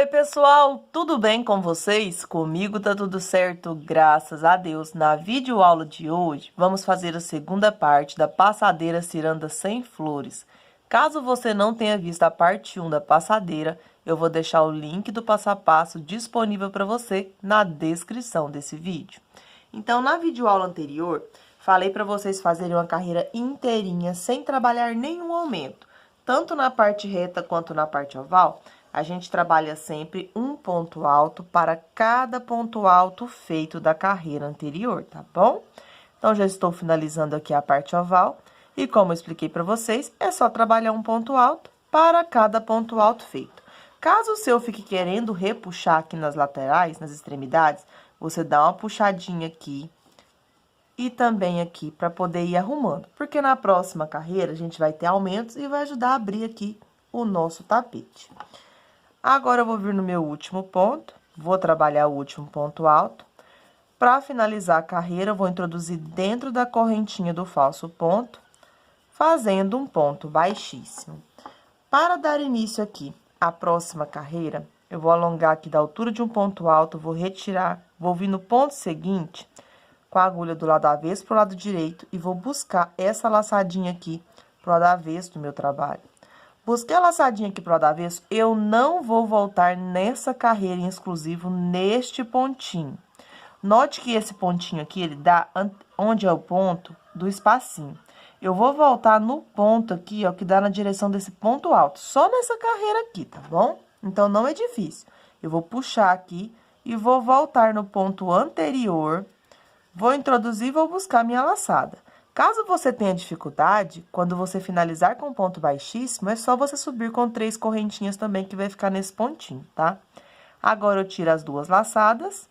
Oi, pessoal, tudo bem com vocês? Comigo tá tudo certo, graças a Deus. Na videoaula de hoje, vamos fazer a segunda parte da passadeira ciranda sem flores. Caso você não tenha visto a parte 1 da passadeira, eu vou deixar o link do passo a passo disponível para você na descrição desse vídeo. Então, na videoaula anterior, falei para vocês fazerem uma carreira inteirinha sem trabalhar nenhum aumento, tanto na parte reta quanto na parte oval. A gente trabalha sempre um ponto alto para cada ponto alto feito da carreira anterior, tá bom? Então, já estou finalizando aqui a parte oval. E como eu expliquei para vocês, é só trabalhar um ponto alto para cada ponto alto feito. Caso o seu fique querendo repuxar aqui nas laterais, nas extremidades, você dá uma puxadinha aqui e também aqui para poder ir arrumando. Porque na próxima carreira a gente vai ter aumentos e vai ajudar a abrir aqui o nosso tapete. Agora, eu vou vir no meu último ponto, vou trabalhar o último ponto alto. Para finalizar a carreira, eu vou introduzir dentro da correntinha do falso ponto, fazendo um ponto baixíssimo. Para dar início aqui à próxima carreira, eu vou alongar aqui da altura de um ponto alto, vou retirar, vou vir no ponto seguinte, com a agulha do lado avesso para o lado direito, e vou buscar essa laçadinha aqui para o lado avesso do meu trabalho. Busquei a laçadinha aqui pro lado avesso, eu não vou voltar nessa carreira em exclusivo neste pontinho. Note que esse pontinho aqui, ele dá onde é o ponto do espacinho. Eu vou voltar no ponto aqui, ó, que dá na direção desse ponto alto, só nessa carreira aqui, tá bom? Então, não é difícil. Eu vou puxar aqui e vou voltar no ponto anterior, vou introduzir e vou buscar minha laçada. Caso você tenha dificuldade, quando você finalizar com um ponto baixíssimo, é só você subir com 3 correntinhas também, que vai ficar nesse pontinho, tá? Agora, eu tiro as 2 laçadas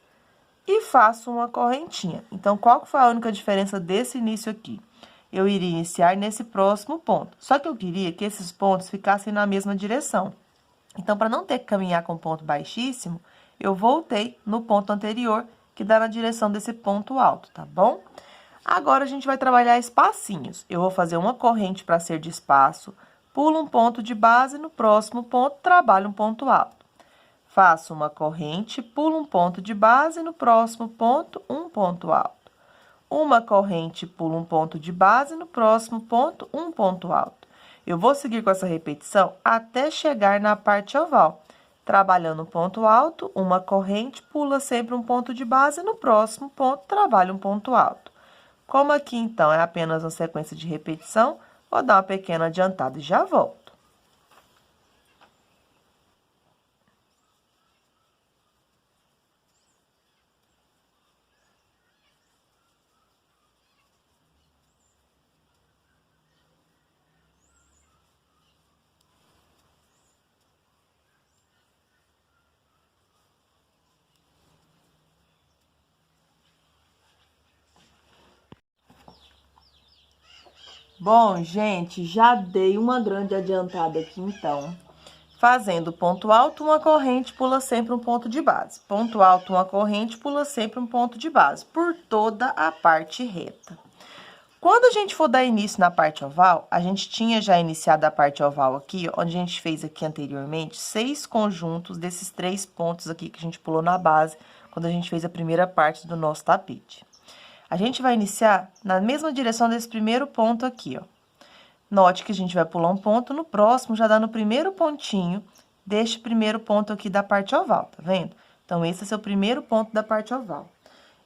e faço uma correntinha. Então, qual que foi a única diferença desse início aqui? Eu iria iniciar nesse próximo ponto. Só que eu queria que esses pontos ficassem na mesma direção. Então, para não ter que caminhar com ponto baixíssimo, eu voltei no ponto anterior, que dá na direção desse ponto alto, tá bom? Agora, a gente vai trabalhar espacinhos. Eu vou fazer uma corrente para ser de espaço, pulo um ponto de base, no próximo ponto, trabalho um ponto alto. Faço uma corrente, pulo um ponto de base, no próximo ponto, um ponto alto. Uma corrente, pulo um ponto de base, no próximo ponto, um ponto alto. Eu vou seguir com essa repetição até chegar na parte oval. Trabalhando um ponto alto, uma corrente, pula sempre um ponto de base, no próximo ponto, trabalho um ponto alto. Como aqui, então, é apenas uma sequência de repetição, vou dar uma pequena adiantada e já volto. Bom, gente, já dei uma grande adiantada aqui, então. Fazendo ponto alto, uma corrente, pula sempre um ponto de base. Ponto alto, uma corrente, pula sempre um ponto de base, por toda a parte reta. Quando a gente for dar início na parte oval, a gente tinha já iniciado a parte oval aqui, onde a gente fez aqui anteriormente 6 conjuntos desses 3 pontos aqui que a gente pulou na base, quando a gente fez a primeira parte do nosso tapete. A gente vai iniciar na mesma direção desse primeiro ponto aqui, ó. Note que a gente vai pular um ponto, no próximo já dá no primeiro pontinho deste primeiro ponto aqui da parte oval, tá vendo? Então, esse é o seu primeiro ponto da parte oval.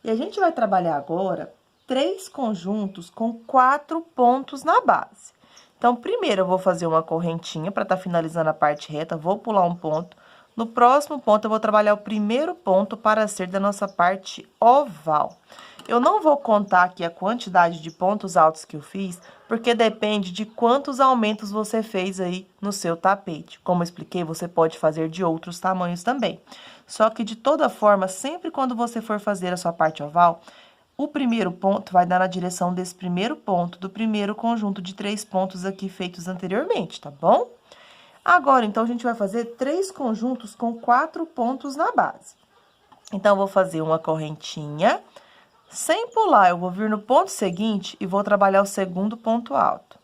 E a gente vai trabalhar agora 3 conjuntos com 4 pontos na base. Então, primeiro eu vou fazer uma correntinha para estar finalizando a parte reta, vou pular um ponto. No próximo ponto, eu vou trabalhar o primeiro ponto para ser da nossa parte oval. Eu não vou contar aqui a quantidade de pontos altos que eu fiz, porque depende de quantos aumentos você fez aí no seu tapete. Como eu expliquei, você pode fazer de outros tamanhos também. Só que, de toda forma, sempre quando você for fazer a sua parte oval, o primeiro ponto vai dar na direção desse primeiro ponto, do primeiro conjunto de 3 pontos aqui feitos anteriormente, tá bom? Agora, então, a gente vai fazer 3 conjuntos com 4 pontos na base. Então, eu vou fazer uma correntinha. Sem pular, eu vou vir no ponto seguinte e vou trabalhar o segundo ponto alto.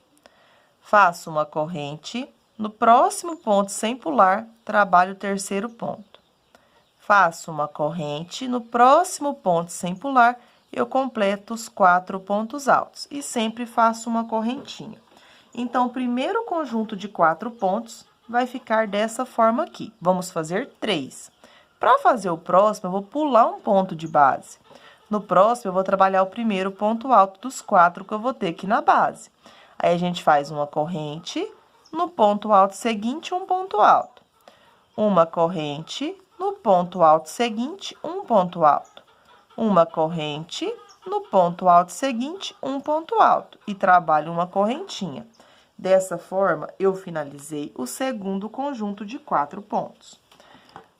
Faço uma corrente, no próximo ponto, sem pular, trabalho o terceiro ponto. faço uma corrente, no próximo ponto sem pular, eu completo os 4 pontos altos e sempre faço uma correntinha. Então, o primeiro conjunto de 4 pontos vai ficar dessa forma aqui. Vamos fazer 3. Para fazer o próximo, eu vou pular um ponto de base. No próximo, eu vou trabalhar o primeiro ponto alto dos 4 que eu vou ter aqui na base. Aí, a gente faz uma corrente, no ponto alto seguinte, um ponto alto. Uma corrente, no ponto alto seguinte, um ponto alto. Uma corrente, no ponto alto seguinte, um ponto alto. E trabalho uma correntinha. Dessa forma, eu finalizei o segundo conjunto de 4 pontos.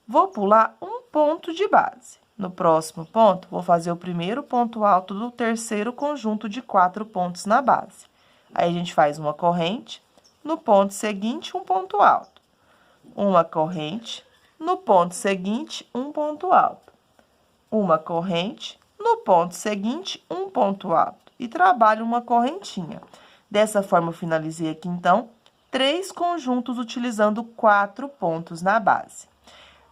Vou pular um ponto de base. No próximo ponto, vou fazer o primeiro ponto alto do terceiro conjunto de 4 pontos na base. Aí, a gente faz uma corrente, no ponto seguinte, um ponto alto. Uma corrente, no ponto seguinte, um ponto alto. Uma corrente, no ponto seguinte, um ponto alto. E trabalho uma correntinha. Dessa forma, eu finalizei aqui, então, 3 conjuntos utilizando 4 pontos na base.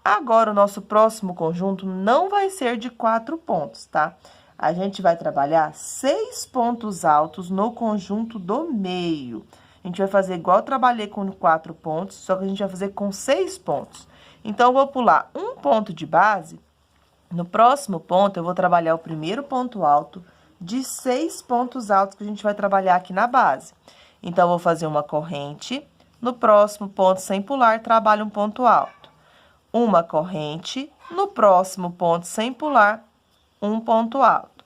Agora, o nosso próximo conjunto não vai ser de 4 pontos, tá? A gente vai trabalhar 6 pontos altos no conjunto do meio. A gente vai fazer igual eu trabalhei com 4 pontos, só que a gente vai fazer com 6 pontos. Então, eu vou pular um ponto de base. No próximo ponto, eu vou trabalhar o primeiro ponto alto de 6 pontos altos que a gente vai trabalhar aqui na base. Então, eu vou fazer uma corrente. No próximo ponto, sem pular, trabalho um ponto alto. Uma corrente, no próximo ponto sem pular, um ponto alto.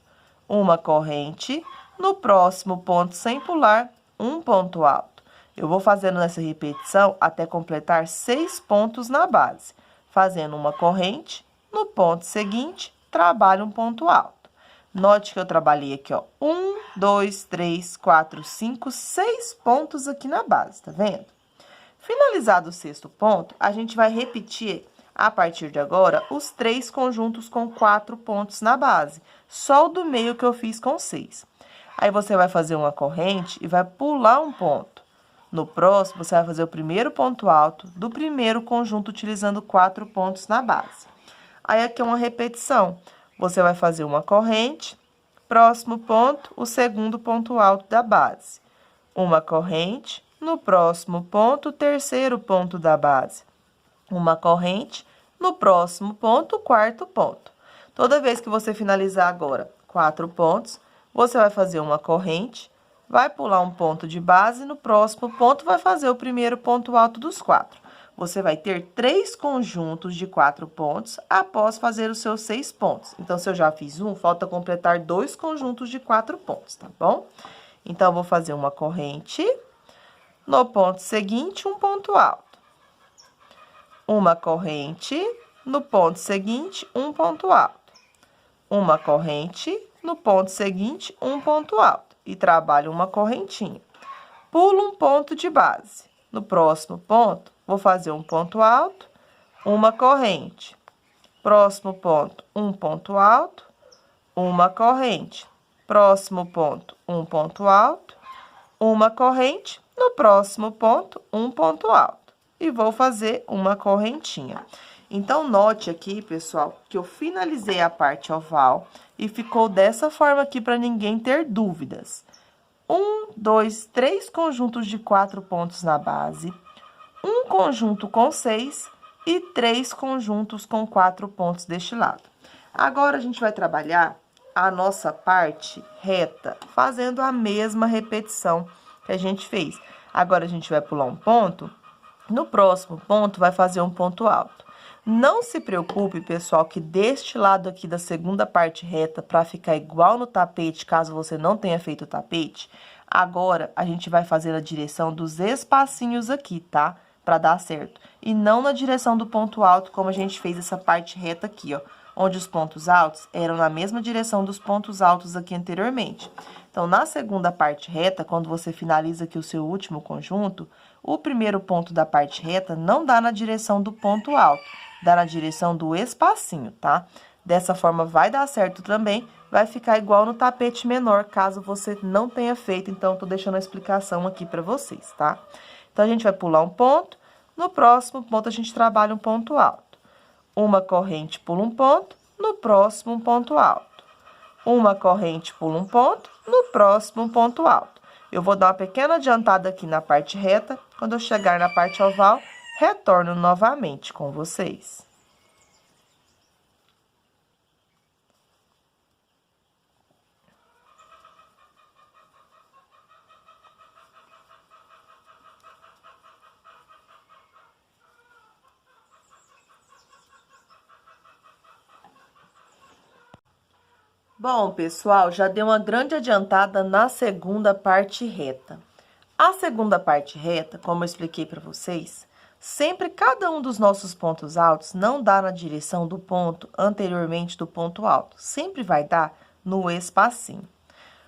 Uma corrente, no próximo ponto sem pular, um ponto alto. Eu vou fazendo nessa repetição até completar 6 pontos na base. Fazendo uma corrente, no ponto seguinte, trabalho um ponto alto. Note que eu trabalhei aqui, ó, 1, 2, 3, 4, 5, 6 pontos aqui na base, tá vendo? Finalizado o 6º ponto, a gente vai repetir, a partir de agora, os 3 conjuntos com 4 pontos na base. Só o do meio que eu fiz com 6. Aí, você vai fazer uma corrente e vai pular um ponto. No próximo, você vai fazer o primeiro ponto alto do primeiro conjunto, utilizando 4 pontos na base. Aí, aqui é uma repetição. Você vai fazer uma corrente, próximo ponto, o segundo ponto alto da base. Uma corrente, no próximo ponto, o terceiro ponto da base. Uma corrente, no próximo ponto, o quarto ponto. Toda vez que você finalizar agora 4 pontos, você vai fazer uma corrente, vai pular um ponto de base, no próximo ponto vai fazer o primeiro ponto alto dos 4. Você vai ter 3 conjuntos de 4 pontos após fazer os seus 6 pontos. Então, se eu já fiz um, falta completar 2 conjuntos de 4 pontos, tá bom? Então, eu vou fazer uma corrente, no ponto seguinte, um ponto alto. Uma corrente, no ponto seguinte, um ponto alto. Uma corrente, no ponto seguinte, um ponto alto. E trabalho uma correntinha. Pulo um ponto de base. No próximo ponto, vou fazer um ponto alto, uma corrente. Próximo ponto, um ponto alto, uma corrente. Próximo ponto, um ponto alto, uma corrente. No próximo ponto, um ponto alto. E vou fazer uma correntinha. Então, note aqui, pessoal, que eu finalizei a parte oval e ficou dessa forma aqui para ninguém ter dúvidas. 1, 2, 3 conjuntos de 4 pontos na base, um conjunto com 6 e 3 conjuntos com 4 pontos deste lado. Agora, a gente vai trabalhar a nossa parte reta, fazendo a mesma repetição que a gente fez. Agora, a gente vai pular um ponto, no próximo ponto, vai fazer um ponto alto. Não se preocupe, pessoal, que deste lado aqui da segunda parte reta, para ficar igual no tapete, caso você não tenha feito o tapete, agora a gente vai fazer na direção dos espacinhos aqui, tá? Para dar certo. E não na direção do ponto alto, como a gente fez essa parte reta aqui, ó. Onde os pontos altos eram na mesma direção dos pontos altos aqui anteriormente. Então, na segunda parte reta, quando você finaliza aqui o seu último conjunto, o primeiro ponto da parte reta não dá na direção do ponto alto, dá na direção do espacinho, tá? Dessa forma, vai dar certo também, vai ficar igual no tapete menor, caso você não tenha feito. Então, tô deixando a explicação aqui para vocês, tá? Então, a gente vai pular um ponto, no próximo ponto, a gente trabalha um ponto alto. Uma corrente, pula um ponto, no próximo um ponto alto. Uma corrente, pula um ponto, no próximo um ponto alto. Eu vou dar uma pequena adiantada aqui na parte reta. Quando eu chegar na parte oval, retorno novamente com vocês. Bom, pessoal, já deu uma grande adiantada na segunda parte reta. A segunda parte reta, como eu expliquei para vocês, sempre cada um dos nossos pontos altos não dá na direção do ponto anteriormente do ponto alto. Sempre vai dar no espacinho.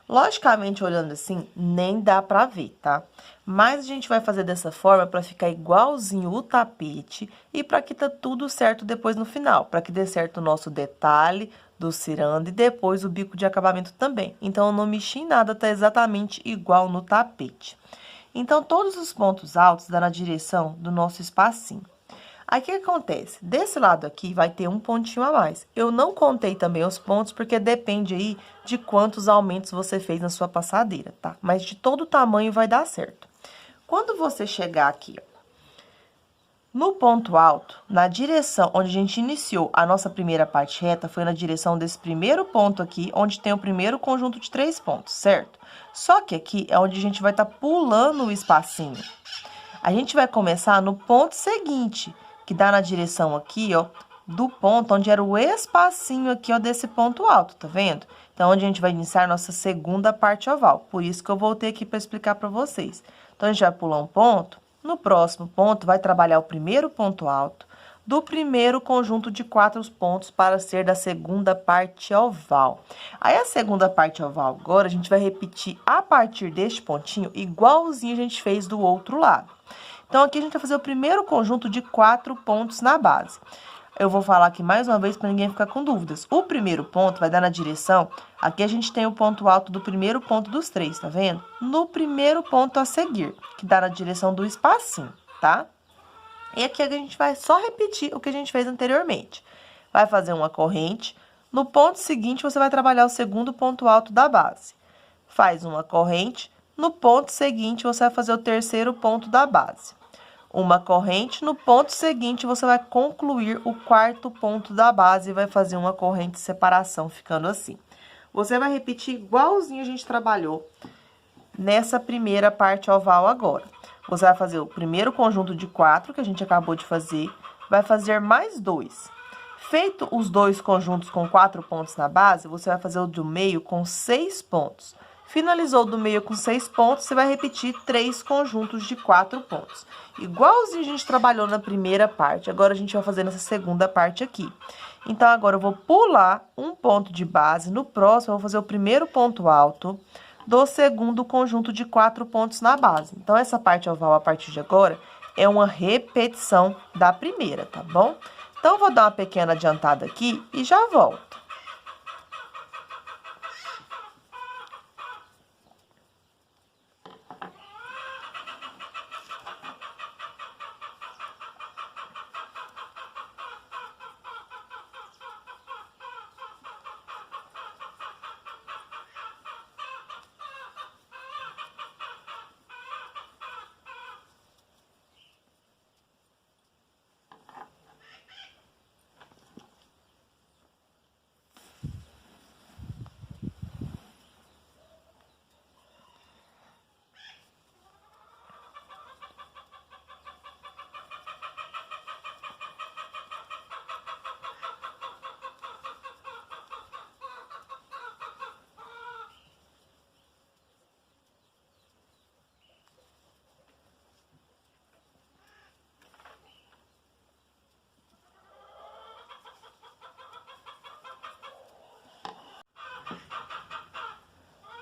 Logicamente, olhando assim, nem dá pra ver, tá? Mas a gente vai fazer dessa forma para ficar igualzinho o tapete e para que tá tudo certo depois no final, para que dê certo o nosso detalhe do ciranda e depois o bico de acabamento também. Então, eu não mexi em nada, tá exatamente igual no tapete. Então, todos os pontos altos dão na direção do nosso espacinho. Aí, o que acontece? Desse lado aqui vai ter um pontinho a mais. Eu não contei também os pontos, porque depende aí de quantos aumentos você fez na sua passadeira, tá? Mas de todo tamanho vai dar certo. Quando você chegar aqui, ó, no ponto alto, na direção onde a gente iniciou a nossa primeira parte reta, foi na direção desse primeiro ponto aqui, onde tem o primeiro conjunto de 3 pontos, certo? Só que aqui é onde a gente vai estar pulando o espacinho. A gente vai começar no ponto seguinte, que dá na direção aqui, ó, do ponto onde era o espacinho aqui, ó, desse ponto alto, tá vendo? Então, onde a gente vai iniciar nossa segunda parte oval. Por isso que eu voltei aqui para explicar para vocês. Então, a gente vai pular um ponto. No próximo ponto, vai trabalhar o primeiro ponto alto do primeiro conjunto de 4 pontos para ser da segunda parte oval. Aí, a segunda parte oval agora, a gente vai repetir a partir deste pontinho, igualzinho a gente fez do outro lado. Então, aqui a gente vai fazer o primeiro conjunto de 4 pontos na base. Eu vou falar aqui mais uma vez para ninguém ficar com dúvidas. O primeiro ponto vai dar na direção, aqui a gente tem o ponto alto do primeiro ponto dos 3, tá vendo? No primeiro ponto a seguir, que dá na direção do espacinho, tá? E aqui a gente vai só repetir o que a gente fez anteriormente. Vai fazer uma corrente, no ponto seguinte você vai trabalhar o segundo ponto alto da base. Faz uma corrente, no ponto seguinte você vai fazer o terceiro ponto da base. Uma corrente, no ponto seguinte você vai concluir o quarto ponto da base e vai fazer uma corrente de separação, ficando assim. Você vai repetir igualzinho a gente trabalhou nessa primeira parte oval agora. Você vai fazer o primeiro conjunto de 4 que a gente acabou de fazer, vai fazer mais 2. Feito os 2 conjuntos com 4 pontos na base, você vai fazer o do meio com 6 pontos. Finalizou do meio com 6 pontos, você vai repetir 3 conjuntos de 4 pontos. Igualzinho a gente trabalhou na primeira parte, agora a gente vai fazer nessa segunda parte aqui. Então, agora eu vou pular um ponto de base, no próximo eu vou fazer o primeiro ponto alto do segundo conjunto de 4 pontos na base. Então, essa parte oval, a partir de agora, é uma repetição da primeira, tá bom? Então, eu vou dar uma pequena adiantada aqui e já volto.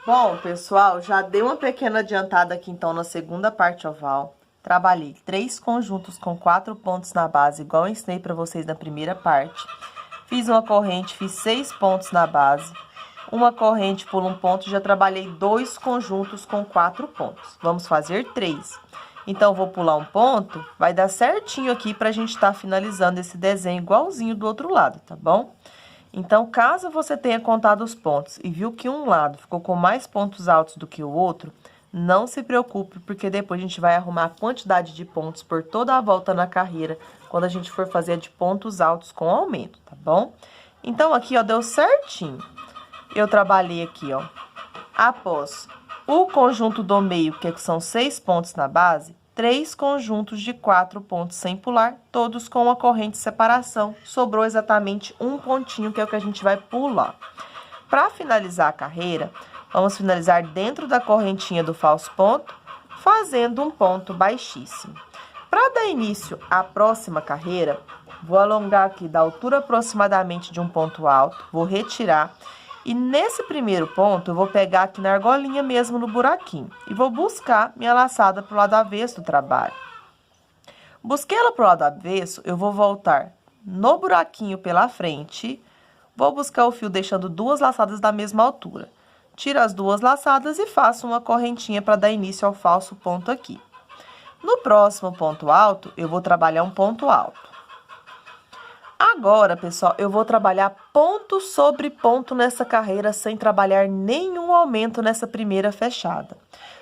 Bom, pessoal, já dei uma pequena adiantada aqui, então, na segunda parte oval. Trabalhei 3 conjuntos com 4 pontos na base, igual eu ensinei pra vocês na primeira parte. Fiz uma corrente, fiz 6 pontos na base. Uma corrente por um ponto, já trabalhei 2 conjuntos com 4 pontos. Vamos fazer 3. Então, vou pular um ponto, vai dar certinho aqui pra gente estar finalizando esse desenho igualzinho do outro lado, tá bom? Então, caso você tenha contado os pontos e viu que um lado ficou com mais pontos altos do que o outro, não se preocupe, porque depois a gente vai arrumar a quantidade de pontos por toda a volta na carreira, quando a gente for fazer a de pontos altos com aumento, tá bom? Então, aqui, ó, deu certinho. Eu trabalhei aqui, ó, após o conjunto do meio, que são 6 pontos na base, 3 conjuntos de 4 pontos sem pular, todos com uma corrente de separação. Sobrou exatamente um pontinho, que é o que a gente vai pular. Para finalizar a carreira, vamos finalizar dentro da correntinha do falso ponto, fazendo um ponto baixíssimo. Para dar início à próxima carreira, vou alongar aqui da altura aproximadamente de um ponto alto, vou retirar. E nesse primeiro ponto, eu vou pegar aqui na argolinha mesmo, no buraquinho. E vou buscar minha laçada pro lado avesso do trabalho. Busquei ela pro lado avesso, eu vou voltar no buraquinho pela frente. Vou buscar o fio deixando 2 laçadas da mesma altura. Tiro as 2 laçadas e faço uma correntinha para dar início ao falso ponto aqui. No próximo ponto alto, eu vou trabalhar um ponto alto. Agora, pessoal, eu vou trabalhar ponto sobre ponto nessa carreira sem trabalhar nenhum aumento nessa primeira fechada.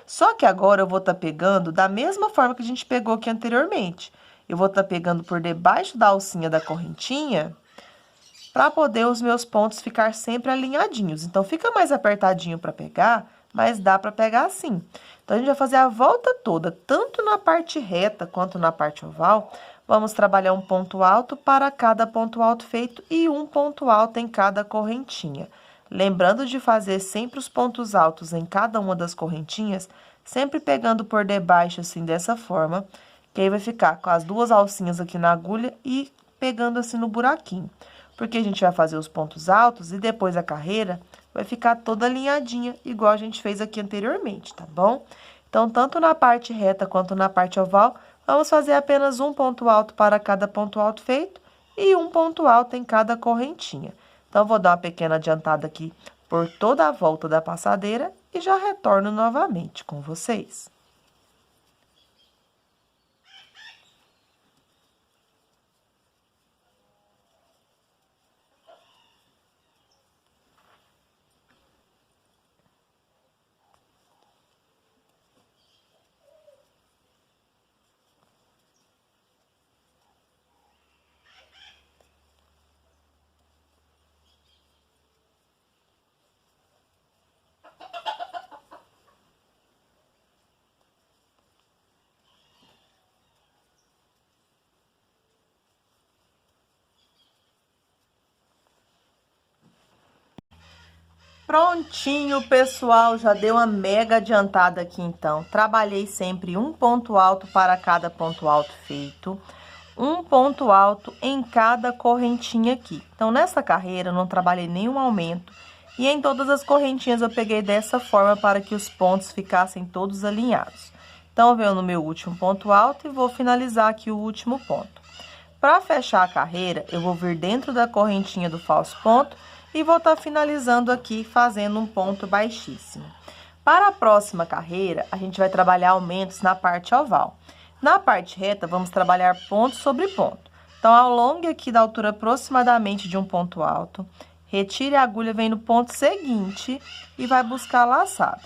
Só que agora eu vou estar pegando da mesma forma que a gente pegou aqui anteriormente. Eu vou estar pegando por debaixo da alcinha da correntinha para poder os meus pontos ficar sempre alinhadinhos. Então, fica mais apertadinho para pegar, mas dá para pegar assim. Então, a gente vai fazer a volta toda, tanto na parte reta quanto na parte oval. Vamos trabalhar um ponto alto para cada ponto alto feito e um ponto alto em cada correntinha. Lembrando de fazer sempre os pontos altos em cada uma das correntinhas, sempre pegando por debaixo assim, dessa forma, que aí vai ficar com as 2 alcinhas aqui na agulha e pegando assim no buraquinho. Porque a gente vai fazer os pontos altos e depois a carreira vai ficar toda alinhadinha, igual a gente fez aqui anteriormente, tá bom? Então, tanto na parte reta quanto na parte oval, vamos fazer apenas um ponto alto para cada ponto alto feito e um ponto alto em cada correntinha. Então, vou dar uma pequena adiantada aqui por toda a volta da passadeira e já retorno novamente com vocês. Prontinho, pessoal, já deu uma mega adiantada aqui, então. Trabalhei sempre um ponto alto para cada ponto alto feito, um ponto alto em cada correntinha aqui. Então, nessa carreira, eu não trabalhei nenhum aumento e em todas as correntinhas eu peguei dessa forma para que os pontos ficassem todos alinhados. Então, eu venho no meu último ponto alto e vou finalizar aqui o último ponto. Para fechar a carreira, eu vou vir dentro da correntinha do falso ponto e vou estar finalizando aqui fazendo um ponto baixíssimo. Para a próxima carreira, a gente vai trabalhar aumentos na parte oval. Na parte reta, vamos trabalhar ponto sobre ponto. Então, alongue aqui da altura aproximadamente de um ponto alto, retire a agulha, vem no ponto seguinte e vai buscar a laçada.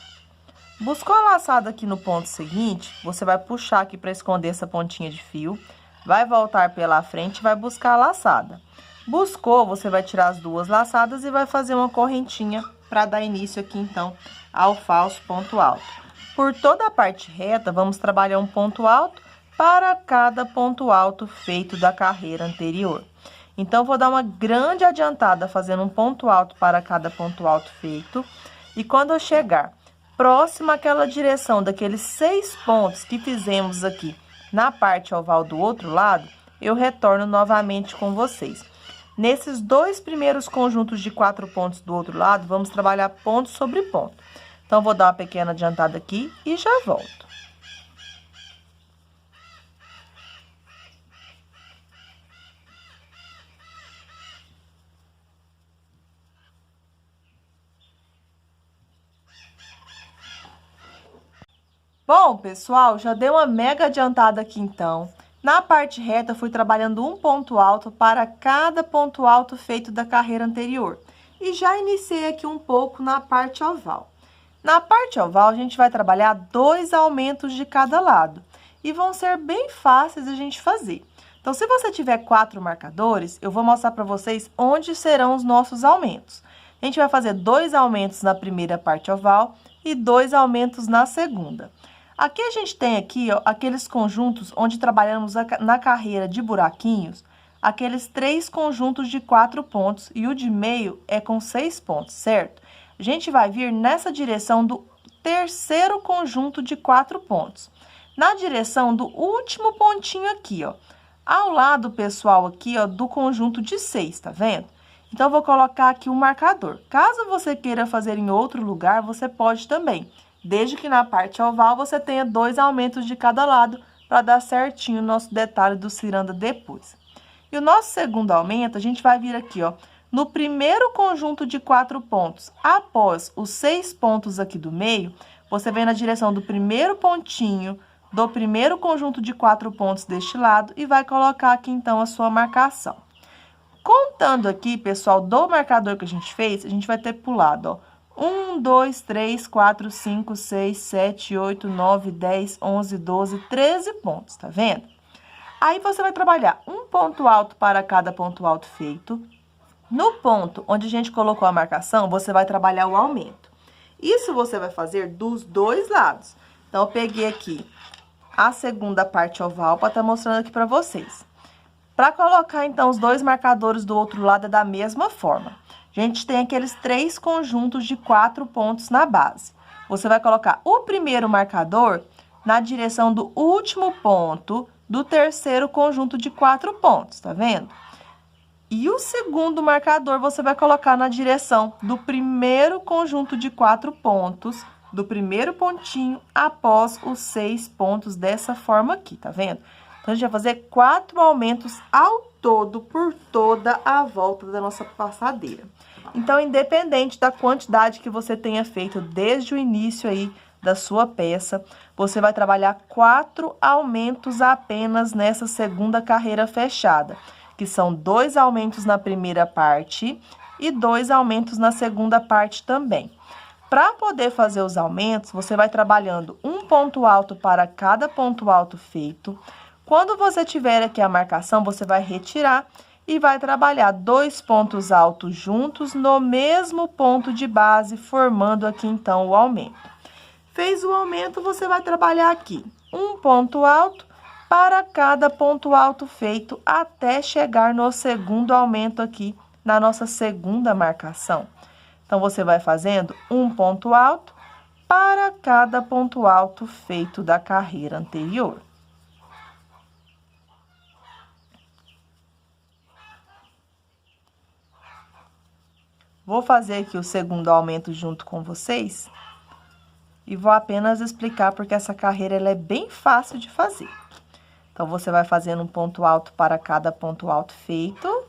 Buscou a laçada aqui no ponto seguinte, você vai puxar aqui para esconder essa pontinha de fio, vai voltar pela frente e vai buscar a laçada. Buscou, você vai tirar as 2 laçadas e vai fazer uma correntinha para dar início aqui, então, ao falso ponto alto. Por toda a parte reta, vamos trabalhar um ponto alto para cada ponto alto feito da carreira anterior. Então, vou dar uma grande adiantada fazendo um ponto alto para cada ponto alto feito. E quando eu chegar próximo àquela direção daqueles 6 pontos que fizemos aqui na parte oval do outro lado, eu retorno novamente com vocês. Nesses 2 primeiros conjuntos de 4 pontos do outro lado, vamos trabalhar ponto sobre ponto. Então, vou dar uma pequena adiantada aqui e já volto. Bom, pessoal, já dei uma mega adiantada aqui então. Na parte reta, eu fui trabalhando um ponto alto para cada ponto alto feito da carreira anterior. E já iniciei aqui um pouco na parte oval. Na parte oval, a gente vai trabalhar 2 aumentos de cada lado. E vão ser bem fáceis a gente fazer. Então, se você tiver 4 marcadores, eu vou mostrar para vocês onde serão os nossos aumentos. A gente vai fazer 2 aumentos na primeira parte oval e 2 aumentos na segunda. Aqui a gente tem aqui, ó, aqueles conjuntos onde trabalhamos na carreira de buraquinhos, aqueles 3 conjuntos de 4 pontos e o de meio é com 6 pontos, certo? A gente vai vir nessa direção do terceiro conjunto de 4 pontos. Na direção do último pontinho aqui, ó. Ao lado, pessoal, aqui, ó, do conjunto de 6, tá vendo? Então, eu vou colocar aqui um marcador. Caso você queira fazer em outro lugar, você pode também. Desde que na parte oval você tenha 2 aumentos de cada lado para dar certinho o nosso detalhe do ciranda depois. E o nosso segundo aumento, a gente vai vir aqui, ó, no primeiro conjunto de 4 pontos. Após os 6 pontos aqui do meio, você vem na direção do primeiro pontinho do primeiro conjunto de 4 pontos deste lado e vai colocar aqui, então, a sua marcação. Contando aqui, pessoal, do marcador que a gente fez, a gente vai ter pulado, ó. 1, 2, 3, 4, 5, 6, 7, 8, 9, 10, 11, 12, 13 pontos, tá vendo? Aí, você vai trabalhar um ponto alto para cada ponto alto feito. No ponto onde a gente colocou a marcação, você vai trabalhar o aumento. Isso você vai fazer dos dois lados. Então, eu peguei aqui a segunda parte oval para estar mostrando aqui para vocês. Para colocar, então, os 2 marcadores do outro lado é da mesma forma. A gente tem aqueles 3 conjuntos de 4 pontos na base. Você vai colocar o primeiro marcador na direção do último ponto do terceiro conjunto de 4 pontos, tá vendo? E o segundo marcador você vai colocar na direção do primeiro conjunto de 4 pontos, do primeiro pontinho após os 6 pontos dessa forma aqui, tá vendo? Então, a gente vai fazer 4 aumentos ao todo por toda a volta da nossa passadeira. Então, independente da quantidade que você tenha feito desde o início aí da sua peça, você vai trabalhar 4 aumentos apenas nessa segunda carreira fechada, que são 2 aumentos na primeira parte e 2 aumentos na segunda parte também. Para poder fazer os aumentos, você vai trabalhando um ponto alto para cada ponto alto feito. Quando você tiver aqui a marcação, você vai retirar e vai trabalhar 2 pontos altos juntos no mesmo ponto de base, formando aqui, então, o aumento. Fez o aumento, você vai trabalhar aqui um ponto alto para cada ponto alto feito, até chegar no segundo aumento aqui, na nossa segunda marcação. Então, você vai fazendo um ponto alto para cada ponto alto feito da carreira anterior. Vou fazer aqui o segundo aumento junto com vocês e vou apenas explicar porque essa carreira ela é bem fácil de fazer. Então, você vai fazendo um ponto alto para cada ponto alto feito.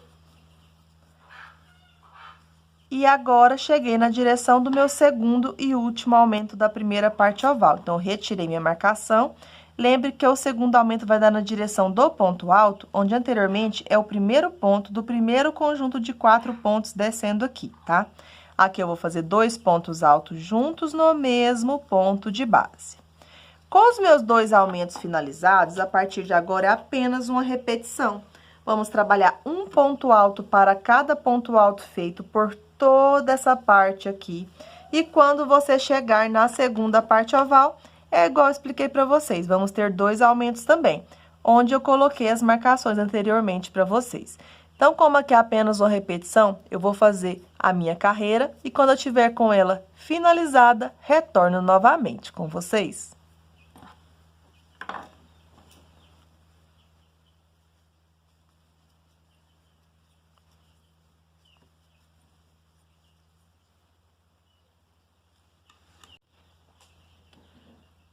E agora, cheguei na direção do meu segundo e último aumento da primeira parte oval. Então, retirei minha marcação. Lembre que o segundo aumento vai dar na direção do ponto alto, onde anteriormente é o primeiro ponto do primeiro conjunto de 4 pontos descendo aqui, tá? Aqui eu vou fazer 2 pontos altos juntos no mesmo ponto de base. Com os meus 2 aumentos finalizados, a partir de agora é apenas uma repetição. Vamos trabalhar um ponto alto para cada ponto alto feito por toda essa parte aqui. E quando você chegar na segunda parte oval, é igual eu expliquei para vocês, vamos ter 2 aumentos também, onde eu coloquei as marcações anteriormente para vocês. Então, como aqui é apenas uma repetição, eu vou fazer a minha carreira e quando eu tiver com ela finalizada, retorno novamente com vocês.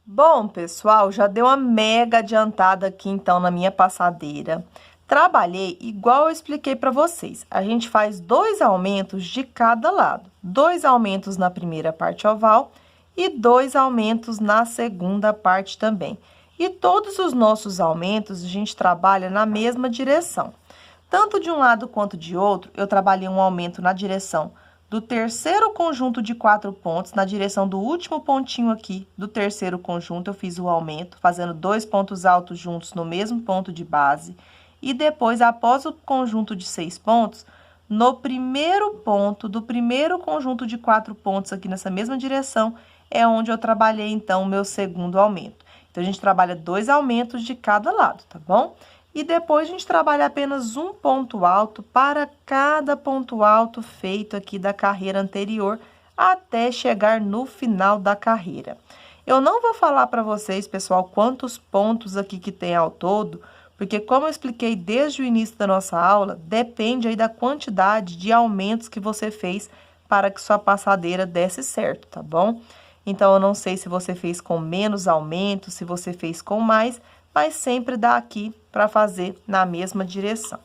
Bom, pessoal, já deu uma mega adiantada aqui, então, na minha passadeira. Trabalhei igual eu expliquei para vocês. A gente faz 2 aumentos de cada lado. 2 aumentos na primeira parte oval e 2 aumentos na segunda parte também. E todos os nossos aumentos a gente trabalha na mesma direção. Tanto de um lado quanto de outro, eu trabalhei um aumento na direção do terceiro conjunto de 4 pontos, na direção do último pontinho aqui do terceiro conjunto, eu fiz o aumento, fazendo 2 pontos altos juntos no mesmo ponto de base. E depois, após o conjunto de 6 pontos, no primeiro ponto do primeiro conjunto de 4 pontos aqui nessa mesma direção, é onde eu trabalhei, então, o meu segundo aumento. Então, a gente trabalha 2 aumentos de cada lado, tá bom? E depois a gente trabalha apenas um ponto alto para cada ponto alto feito aqui da carreira anterior até chegar no final da carreira. Eu não vou falar para vocês, pessoal, quantos pontos aqui que tem ao todo, porque como eu expliquei desde o início da nossa aula, depende aí da quantidade de aumentos que você fez para que sua passadeira desse certo, tá bom? Então, eu não sei se você fez com menos aumentos, se você fez com mais, mas sempre dá aqui para fazer na mesma direção.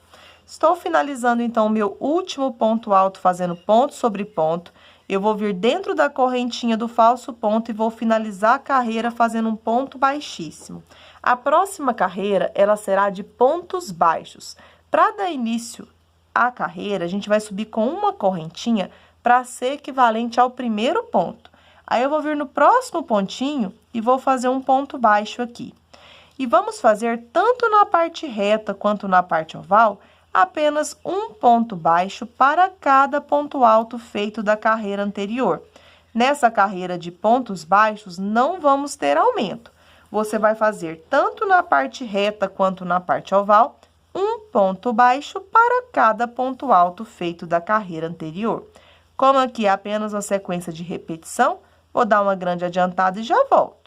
Estou finalizando, então, o meu último ponto alto, fazendo ponto sobre ponto. Eu vou vir dentro da correntinha do falso ponto e vou finalizar a carreira fazendo um ponto baixíssimo. A próxima carreira, ela será de pontos baixos. Para dar início à carreira, a gente vai subir com uma correntinha para ser equivalente ao primeiro ponto. Aí, eu vou vir no próximo pontinho e vou fazer um ponto baixo aqui. E vamos fazer tanto na parte reta quanto na parte oval, apenas um ponto baixo para cada ponto alto feito da carreira anterior. Nessa carreira de pontos baixos, não vamos ter aumento. Você vai fazer tanto na parte reta quanto na parte oval, um ponto baixo para cada ponto alto feito da carreira anterior. Como aqui é apenas uma sequência de repetição, vou dar uma grande adiantada e já volto.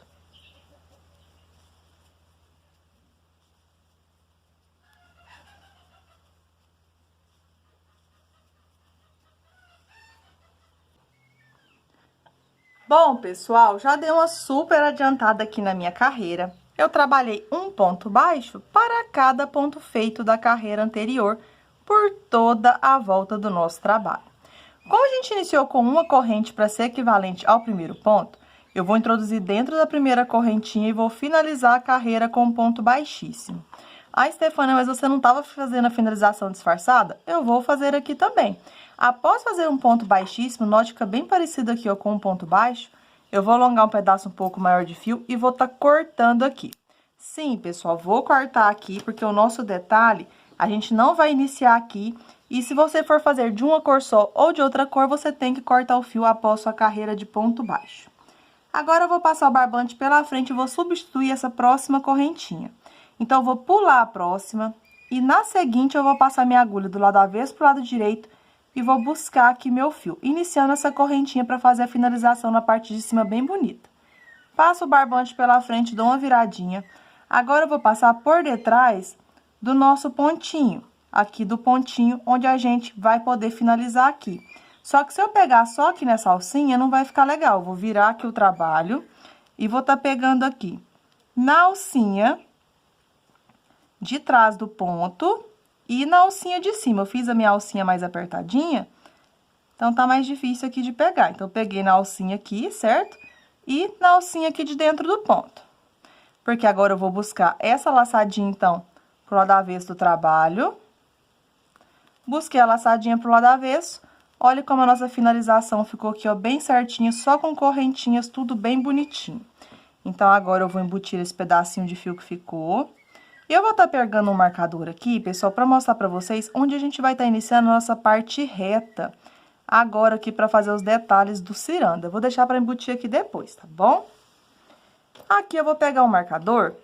Bom, pessoal, já dei uma super adiantada aqui na minha carreira. Eu trabalhei um ponto baixo para cada ponto feito da carreira anterior por toda a volta do nosso trabalho. Como a gente iniciou com uma corrente para ser equivalente ao primeiro ponto, eu vou introduzir dentro da primeira correntinha e vou finalizar a carreira com um ponto baixíssimo. Ah, Stefânia, mas você não estava fazendo a finalização disfarçada? Eu vou fazer aqui também. Após fazer um ponto baixíssimo, note que fica bem parecido aqui ó, com um ponto baixo, eu vou alongar um pedaço um pouco maior de fio e vou estar cortando aqui. Sim, pessoal, vou cortar aqui, porque o nosso detalhe, a gente não vai iniciar aqui. E se você for fazer de uma cor só ou de outra cor, você tem que cortar o fio após sua carreira de ponto baixo. Agora, eu vou passar o barbante pela frente e vou substituir essa próxima correntinha. Então, eu vou pular a próxima e na seguinte eu vou passar minha agulha do lado avesso para o lado direito e vou buscar aqui meu fio, iniciando essa correntinha para fazer a finalização na parte de cima bem bonita. Passo o barbante pela frente, dou uma viradinha. Agora, eu vou passar por detrás do nosso pontinho, aqui do pontinho onde a gente vai poder finalizar aqui. Só que se eu pegar só aqui nessa alcinha, não vai ficar legal. Eu vou virar aqui o trabalho e vou estar pegando aqui na alcinha de trás do ponto e na alcinha de cima. Eu fiz a minha alcinha mais apertadinha, então tá mais difícil aqui de pegar. Então, eu peguei na alcinha aqui, certo? E na alcinha aqui de dentro do ponto. Porque agora eu vou buscar essa laçadinha, então, pro lado avesso do trabalho. Busquei a laçadinha pro lado avesso. Olha como a nossa finalização ficou aqui, ó, bem certinha, só com correntinhas, tudo bem bonitinho. Então, agora eu vou embutir esse pedacinho de fio que ficou. Eu vou estar pegando um marcador aqui, pessoal, para mostrar para vocês onde a gente vai estar iniciando a nossa parte reta. Agora aqui para fazer os detalhes do ciranda. Eu vou deixar para embutir aqui depois, tá bom? Aqui eu vou pegar o marcador.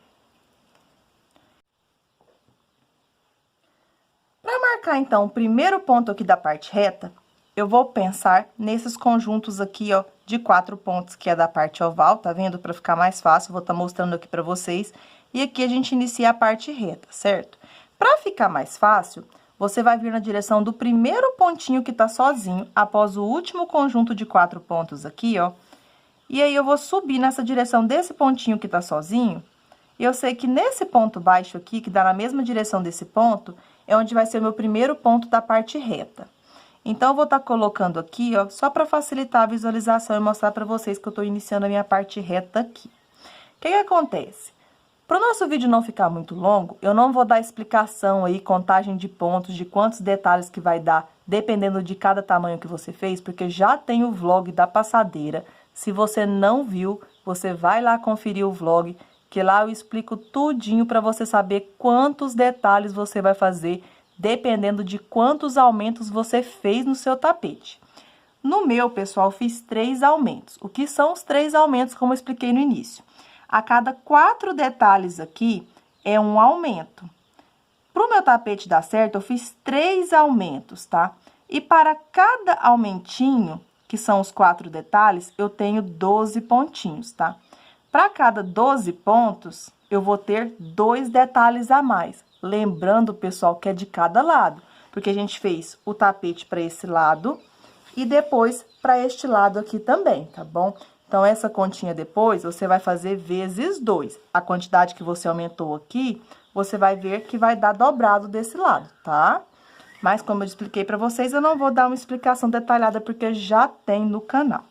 Para marcar, então, o primeiro ponto aqui da parte reta, eu vou pensar nesses conjuntos aqui, ó, de 4 pontos, que é da parte oval, tá vendo? Para ficar mais fácil, vou estar mostrando aqui para vocês. E aqui a gente inicia a parte reta, certo? Para ficar mais fácil, você vai vir na direção do primeiro pontinho que tá sozinho, após o último conjunto de 4 pontos aqui, ó. E aí, eu vou subir nessa direção desse pontinho que tá sozinho. E eu sei que nesse ponto baixo aqui, que dá na mesma direção desse ponto, é onde vai ser o meu primeiro ponto da parte reta. Então, eu vou estar colocando aqui, ó, só para facilitar a visualização e mostrar para vocês que eu estou iniciando a minha parte reta aqui. O que acontece? Para o nosso vídeo não ficar muito longo, eu não vou dar explicação aí, contagem de pontos, de quantos detalhes que vai dar, dependendo de cada tamanho que você fez, porque já tem o vlog da passadeira. Se você não viu, você vai lá conferir o vlog, que lá eu explico tudinho para você saber quantos detalhes você vai fazer, dependendo de quantos aumentos você fez no seu tapete. No meu, pessoal, fiz 3 aumentos. O que são os 3 aumentos, como eu expliquei no início? A cada 4 detalhes aqui é um aumento. Para o meu tapete dar certo, eu fiz 3 aumentos, tá? E para cada aumentinho, que são os 4 detalhes, eu tenho 12 pontinhos, tá? Para cada 12 pontos, eu vou ter 2 detalhes a mais. Lembrando, pessoal, que é de cada lado, porque a gente fez o tapete para esse lado e depois para este lado aqui também, tá bom? Então, essa continha depois, você vai fazer vezes 2. A quantidade que você aumentou aqui, você vai ver que vai dar dobrado desse lado, tá? Mas, como eu expliquei para vocês, eu não vou dar uma explicação detalhada, porque já tem no canal.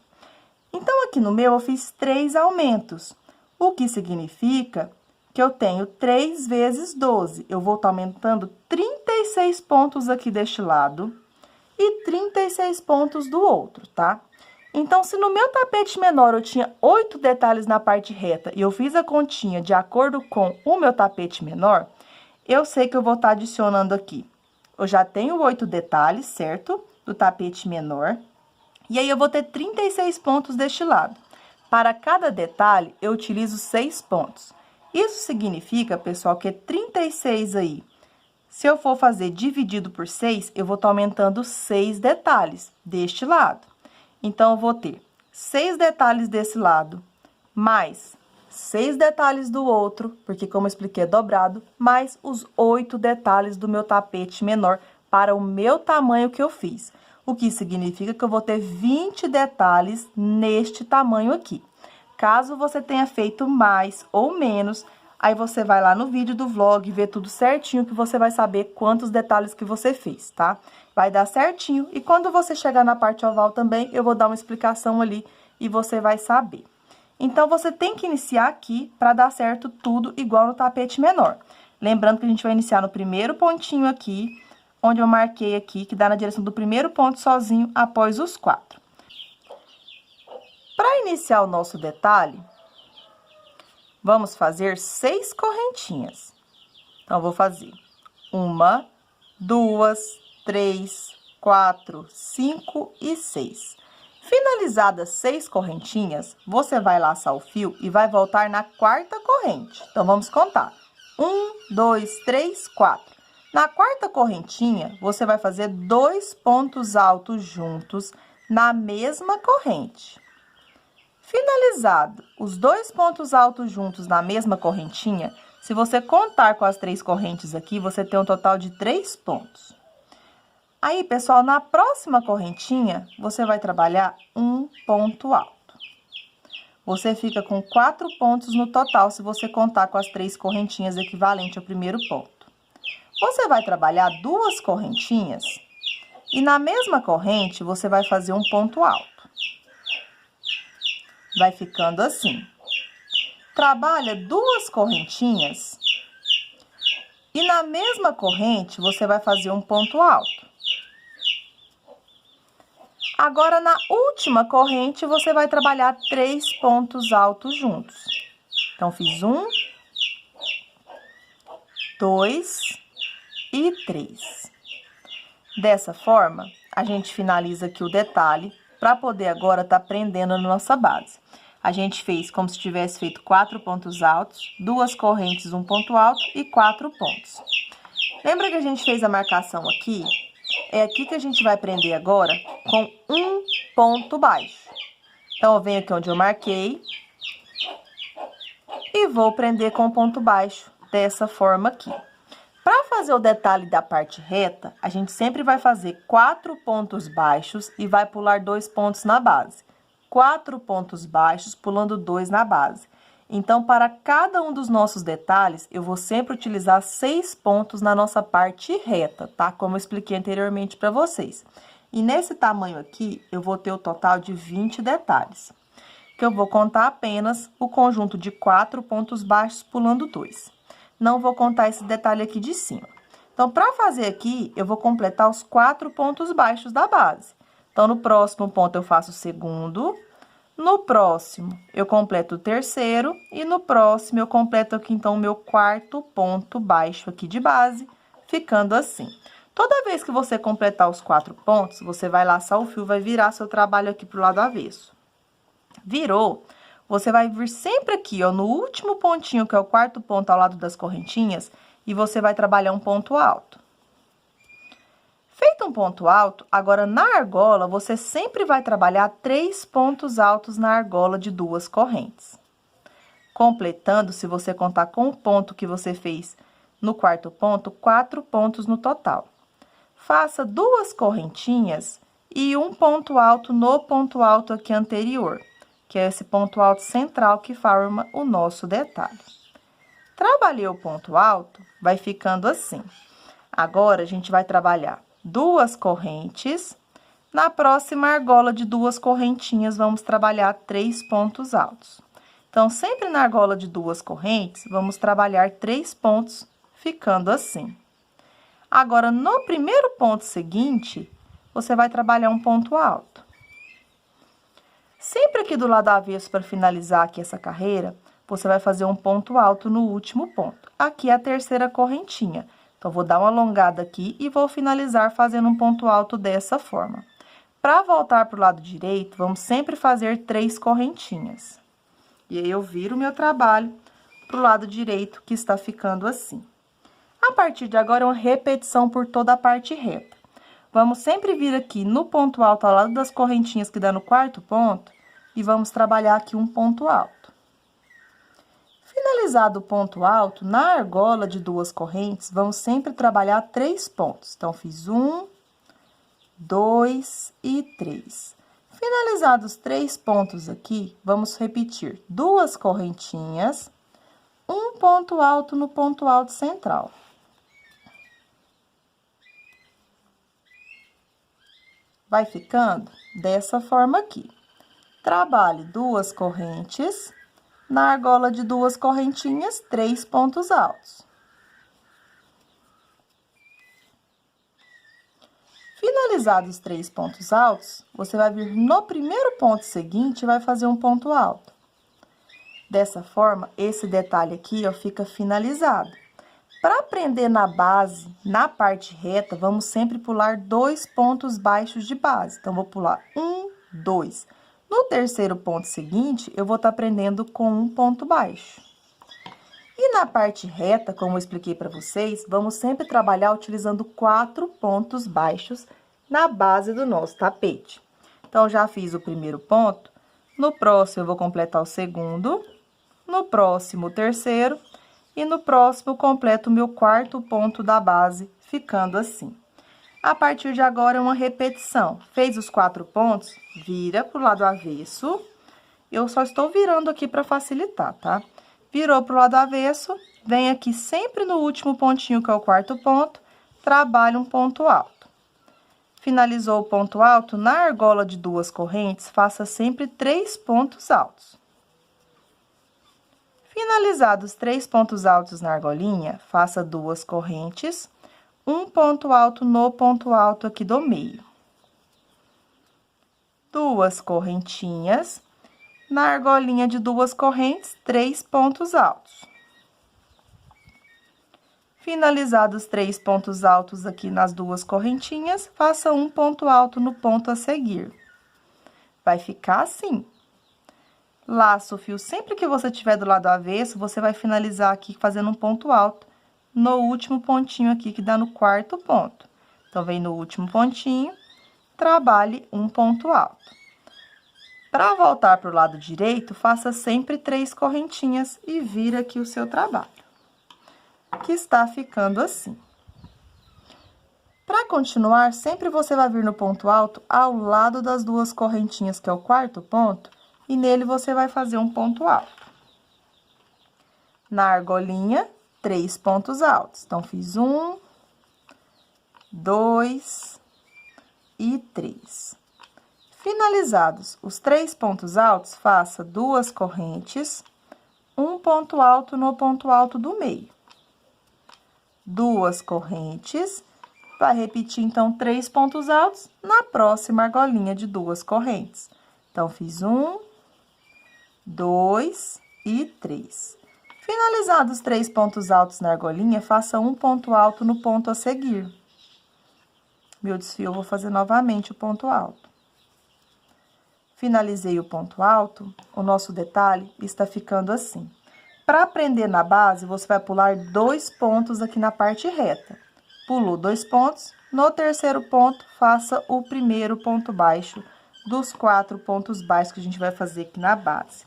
Então, aqui no meu, eu fiz 3 aumentos, o que significa que eu tenho 3 vezes 12. Eu vou estar aumentando 36 pontos aqui deste lado e 36 pontos do outro, tá? Então, se no meu tapete menor eu tinha 8 detalhes na parte reta e eu fiz a continha de acordo com o meu tapete menor, eu sei que eu vou estar adicionando aqui. Eu já tenho 8 detalhes, certo? Do tapete menor. E aí, eu vou ter 36 pontos deste lado. Para cada detalhe, eu utilizo 6 pontos. Isso significa, pessoal, que é 36 aí. Se eu for fazer dividido por 6, eu vou estar aumentando 6 detalhes deste lado. Então, eu vou ter 6 detalhes desse lado, mais 6 detalhes do outro, porque como eu expliquei, é dobrado, mais os 8 detalhes do meu tapete menor para o meu tamanho que eu fiz. O que significa que eu vou ter 20 detalhes neste tamanho aqui. Caso você tenha feito mais ou menos, aí você vai lá no vídeo do vlog, ver tudo certinho, que você vai saber quantos detalhes que você fez, tá? Vai dar certinho, e quando você chegar na parte oval também, eu vou dar uma explicação ali, e você vai saber. Então, você tem que iniciar aqui para dar certo tudo igual no tapete menor. Lembrando que a gente vai iniciar no primeiro pontinho aqui, onde eu marquei aqui, que dá na direção do primeiro ponto sozinho, após os 4. Para iniciar o nosso detalhe, vamos fazer 6 correntinhas. Então, eu vou fazer 1, 2, 3, 4, 5 e 6. Finalizadas 6 correntinhas, você vai laçar o fio e vai voltar na 4ª corrente. Então, vamos contar. 1, 2, 3, 4. Na 4ª correntinha, você vai fazer 2 pontos altos juntos na mesma corrente. Finalizado os 2 pontos altos juntos na mesma correntinha, se você contar com as 3 correntes aqui, você tem um total de 3 pontos. Aí, pessoal, na próxima correntinha, você vai trabalhar um ponto alto. Você fica com 4 pontos no total, se você contar com as 3 correntinhas equivalentes ao primeiro ponto. Você vai trabalhar 2 correntinhas e na mesma corrente, você vai fazer um ponto alto. Vai ficando assim. Trabalha 2 correntinhas e na mesma corrente você vai fazer um ponto alto. Agora, na última corrente, você vai trabalhar 3 pontos altos juntos. Então, fiz 1, 2 e 3. Dessa forma, a gente finaliza aqui o detalhe para poder agora estar prendendo a nossa base. A gente fez como se tivesse feito 4 pontos altos, 2 correntes, 1 ponto alto e 4 pontos. Lembra que a gente fez a marcação aqui? É aqui que a gente vai prender agora com um ponto baixo. Então, eu venho aqui onde eu marquei e vou prender com ponto baixo dessa forma aqui. Para fazer o detalhe da parte reta, a gente sempre vai fazer 4 pontos baixos e vai pular 2 pontos na base. 4 pontos baixos, pulando 2 na base. Então, para cada um dos nossos detalhes, eu vou sempre utilizar 6 pontos na nossa parte reta, tá? Como eu expliquei anteriormente para vocês. E nesse tamanho aqui, eu vou ter o total de 20 detalhes. Que eu vou contar apenas o conjunto de 4 pontos baixos pulando 2. Não vou contar esse detalhe aqui de cima. Então, para fazer aqui, eu vou completar os 4 pontos baixos da base. Então, no próximo ponto, eu faço o segundo. No próximo, eu completo o terceiro. E no próximo, eu completo aqui, então, o meu quarto ponto baixo aqui de base, ficando assim. Toda vez que você completar os 4 pontos, você vai laçar o fio, vai virar seu trabalho aqui pro lado avesso. Virou, você vai vir sempre aqui, ó, no último pontinho, que é o quarto ponto ao lado das correntinhas, e você vai trabalhar um ponto alto. Feito um ponto alto, agora na argola, você sempre vai trabalhar 3 pontos altos na argola de 2 correntes. Completando, se você contar com o ponto que você fez no quarto ponto, 4 pontos no total. Faça 2 correntinhas e um ponto alto no ponto alto aqui anterior, que é esse ponto alto central que forma o nosso detalhe. Trabalhei o ponto alto, vai ficando assim. Agora, a gente vai trabalhar 2 correntes. Na próxima argola de 2 correntinhas, vamos trabalhar 3 pontos altos. Então, sempre na argola de 2 correntes, vamos trabalhar 3 pontos, ficando assim. Agora, no primeiro ponto seguinte, você vai trabalhar um ponto alto. Sempre aqui do lado avesso, para finalizar aqui essa carreira, você vai fazer um ponto alto no último ponto. Aqui é a terceira correntinha. Então, vou dar uma alongada aqui e vou finalizar fazendo um ponto alto dessa forma. Para voltar para o lado direito, vamos sempre fazer 3 correntinhas. E aí, eu viro o meu trabalho para o lado direito, que está ficando assim. A partir de agora, é uma repetição por toda a parte reta. Vamos sempre vir aqui no ponto alto ao lado das correntinhas que dá no quarto ponto e vamos trabalhar aqui um ponto alto. Finalizado o ponto alto, na argola de 2 correntes, vamos sempre trabalhar 3 pontos. Então, fiz 1, 2 e 3. Finalizados 3 pontos aqui, vamos repetir 2 correntinhas, um ponto alto no ponto alto central. Vai ficando dessa forma aqui. Trabalhe 2 correntes, na argola de 2 correntinhas, 3 pontos altos. Finalizados os 3 pontos altos, você vai vir no primeiro ponto seguinte e vai fazer um ponto alto. Dessa forma, esse detalhe aqui, ó, fica finalizado. Para prender na base, na parte reta, vamos sempre pular 2 pontos baixos de base. Então, vou pular 1, 2. No terceiro ponto seguinte, eu vou estar prendendo com um ponto baixo. E na parte reta, como eu expliquei para vocês, vamos sempre trabalhar utilizando 4 pontos baixos na base do nosso tapete. Então, já fiz o primeiro ponto, no próximo eu vou completar o segundo, no próximo o terceiro, e no próximo eu completo o meu quarto ponto da base, ficando assim. A partir de agora, é uma repetição. Fez os 4 pontos, vira pro lado avesso. Eu só estou virando aqui para facilitar, tá? Virou pro lado avesso, vem aqui sempre no último pontinho, que é o quarto ponto, trabalha um ponto alto. Finalizou o ponto alto, na argola de 2 correntes, faça sempre 3 pontos altos. Finalizados 3 pontos altos na argolinha, faça 2 correntes, um ponto alto no ponto alto aqui do meio. 2 correntinhas, na argolinha de 2 correntes, 3 pontos altos. Finalizados 3 pontos altos aqui nas 2 correntinhas, faça um ponto alto no ponto a seguir. Vai ficar assim. Laça o fio, sempre que você estiver do lado avesso, você vai finalizar aqui fazendo um ponto alto no último pontinho aqui, que dá no quarto ponto. Então, vem no último pontinho, trabalhe um ponto alto. Para voltar para o lado direito, faça sempre 3 correntinhas e vira aqui o seu trabalho, que está ficando assim. Para continuar, sempre você vai vir no ponto alto ao lado das 2 correntinhas, que é o quarto ponto, e nele você vai fazer um ponto alto. Na argolinha, 3 pontos altos. Então, fiz 1, 2, e 3. Finalizados os 3 pontos altos, faça 2 correntes, um ponto alto no ponto alto do meio. 2 correntes, vai repetir, então, 3 pontos altos na próxima argolinha de 2 correntes. Então, fiz 1, 2 e 3. Finalizados os 3 pontos altos na argolinha, faça um ponto alto no ponto a seguir. Meu desfio, eu vou fazer novamente o ponto alto. Finalizei o ponto alto, o nosso detalhe está ficando assim. Para prender na base, você vai pular 2 pontos aqui na parte reta. Pulou 2 pontos, no terceiro ponto, faça o primeiro ponto baixo dos 4 pontos baixos que a gente vai fazer aqui na base.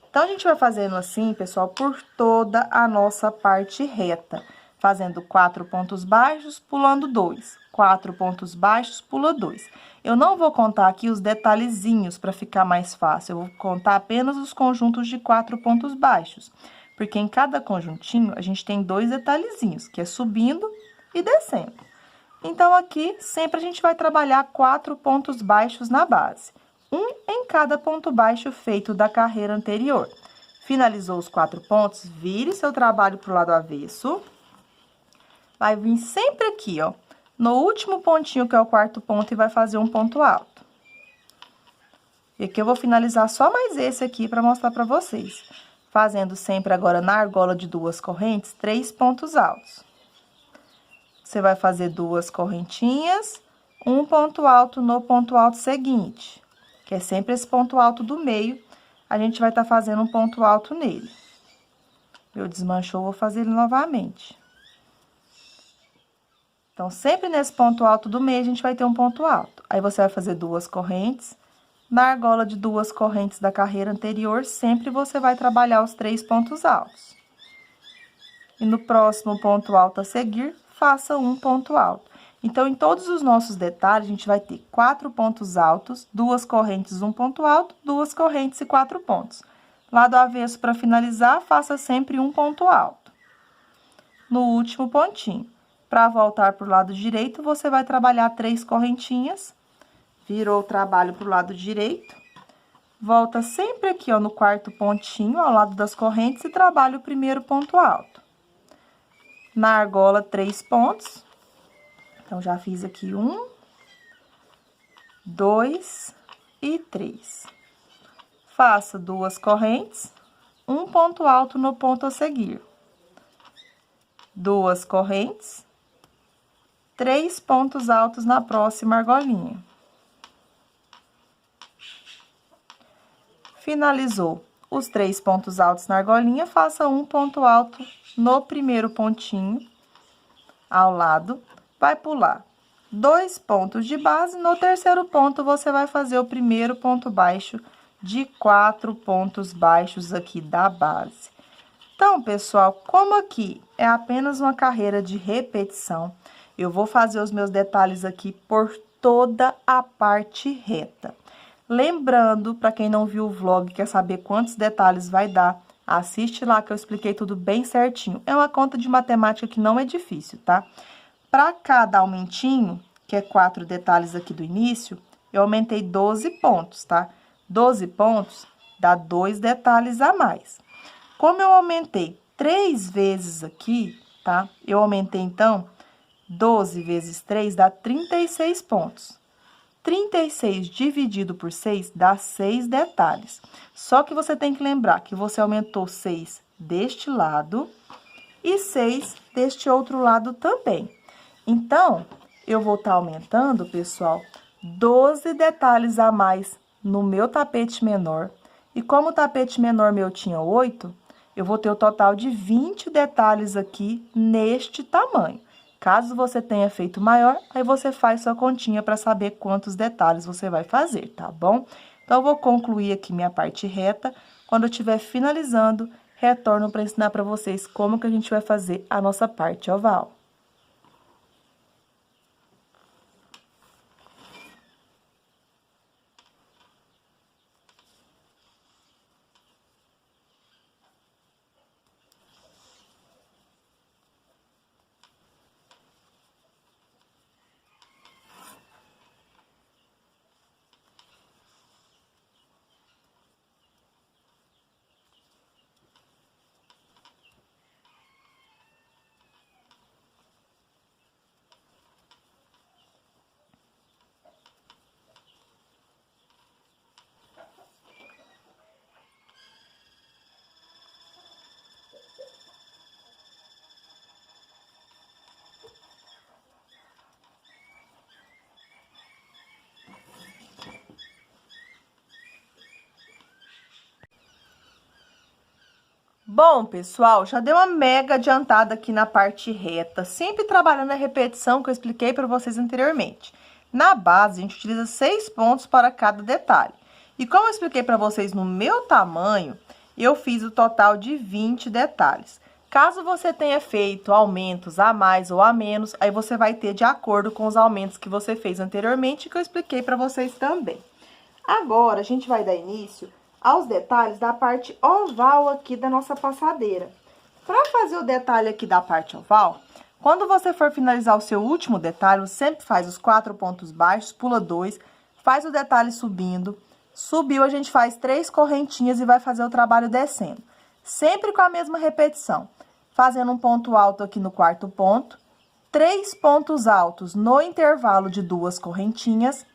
Então, a gente vai fazendo assim, pessoal, por toda a nossa parte reta. Fazendo 4 pontos baixos, pulando 2. 4 pontos baixos, pula 2. Eu não vou contar aqui os detalhezinhos para ficar mais fácil. Eu vou contar apenas os conjuntos de 4 pontos baixos. Porque em cada conjuntinho, a gente tem 2 detalhezinhos, que é subindo e descendo. Então, aqui, sempre a gente vai trabalhar 4 pontos baixos na base. Um em cada ponto baixo feito da carreira anterior. Finalizou os 4 pontos, vire seu trabalho para o lado avesso. Vai vir sempre aqui, ó, no último pontinho, que é o quarto ponto, e vai fazer um ponto alto. E aqui eu vou finalizar só mais esse aqui para mostrar para vocês. Fazendo sempre agora na argola de 2 correntes, 3 pontos altos. Você vai fazer 2 correntinhas, um ponto alto no ponto alto seguinte, que é sempre esse ponto alto do meio, a gente vai estar fazendo um ponto alto nele. Eu desmanchou, vou fazer ele novamente. Então, sempre nesse ponto alto do meio, a gente vai ter um ponto alto. Aí, você vai fazer 2 correntes. Na argola de 2 correntes da carreira anterior, sempre você vai trabalhar os 3 pontos altos. E no próximo ponto alto a seguir, faça um ponto alto. Então, em todos os nossos detalhes, a gente vai ter 4 pontos altos, 2 correntes, um ponto alto, 2 correntes e 4 pontos. Lado avesso, para finalizar, faça sempre um ponto alto. No último pontinho. Para voltar para o lado direito, você vai trabalhar 3 correntinhas. Virou o trabalho para o lado direito. Volta sempre aqui, ó, no quarto pontinho, ao lado das correntes, e trabalha o primeiro ponto alto. Na argola, 3 pontos. Então, já fiz aqui 1, 2 e 3. Faça 2 correntes, um ponto alto no ponto a seguir. 2 correntes, 3 pontos altos na próxima argolinha. Finalizou os 3 pontos altos na argolinha, faça um ponto alto no primeiro pontinho, ao lado, vai pular 2 pontos de base, no terceiro ponto você vai fazer o primeiro ponto baixo de 4 pontos baixos aqui da base. Então, pessoal, como aqui é apenas uma carreira de repetição, eu vou fazer os meus detalhes aqui por toda a parte reta. Lembrando, para quem não viu o vlog e quer saber quantos detalhes vai dar, assiste lá que eu expliquei tudo bem certinho. É uma conta de matemática que não é difícil, tá? Para cada aumentinho, que é 4 detalhes aqui do início, eu aumentei 12 pontos, tá? 12 pontos dá 2 detalhes a mais. Como eu aumentei 3 vezes aqui, tá? Eu aumentei, então, 12 vezes 3 dá 36 pontos. 36 dividido por 6 dá 6 detalhes. Só que você tem que lembrar que você aumentou 6 deste lado e 6 deste outro lado também. Então, eu vou estar aumentando, pessoal, 12 detalhes a mais no meu tapete menor. E como o tapete menor meu tinha 8, eu vou ter o total de 20 detalhes aqui neste tamanho. Caso você tenha feito maior, aí você faz sua continha para saber quantos detalhes você vai fazer, tá bom? Então, eu vou concluir aqui minha parte reta. Quando eu estiver finalizando, retorno para ensinar para vocês como que a gente vai fazer a nossa parte oval. Bom, pessoal, já deu uma mega adiantada aqui na parte reta, sempre trabalhando a repetição que eu expliquei para vocês anteriormente. Na base, a gente utiliza 6 pontos para cada detalhe. E como eu expliquei para vocês no meu tamanho, eu fiz o total de 20 detalhes. Caso você tenha feito aumentos a mais ou a menos, aí você vai ter de acordo com os aumentos que você fez anteriormente, que eu expliquei para vocês também. Agora, a gente vai dar início aos detalhes da parte oval aqui da nossa passadeira. Para fazer o detalhe aqui da parte oval, quando você for finalizar o seu último detalhe, você sempre faz os 4 pontos baixos, pula 2, faz o detalhe subindo. Subiu, a gente faz 3 correntinhas e vai fazer o trabalho descendo. Sempre com a mesma repetição. Fazendo um ponto alto aqui no quarto ponto, 3 pontos altos no intervalo de 2 correntinhas.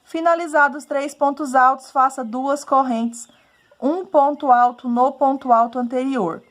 Finalizados 3 pontos altos, faça 2 correntes, um ponto alto no ponto alto anterior.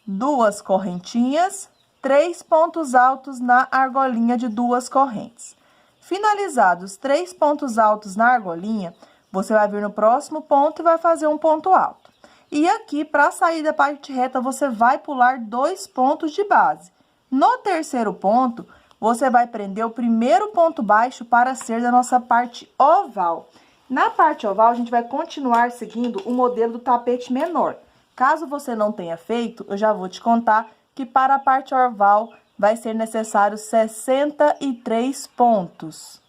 2 correntinhas, 3 pontos altos na argolinha de 2 correntes. Finalizados 3 pontos altos na argolinha, você vai vir no próximo ponto e vai fazer um ponto alto. E aqui, para sair da parte reta, você vai pular 2 pontos de base. No terceiro ponto, você vai prender o primeiro ponto baixo para ser da nossa parte oval. Na parte oval, a gente vai continuar seguindo o modelo do tapete menor. Caso você não tenha feito, eu já vou te contar que para a parte oval vai ser necessário 63 pontos.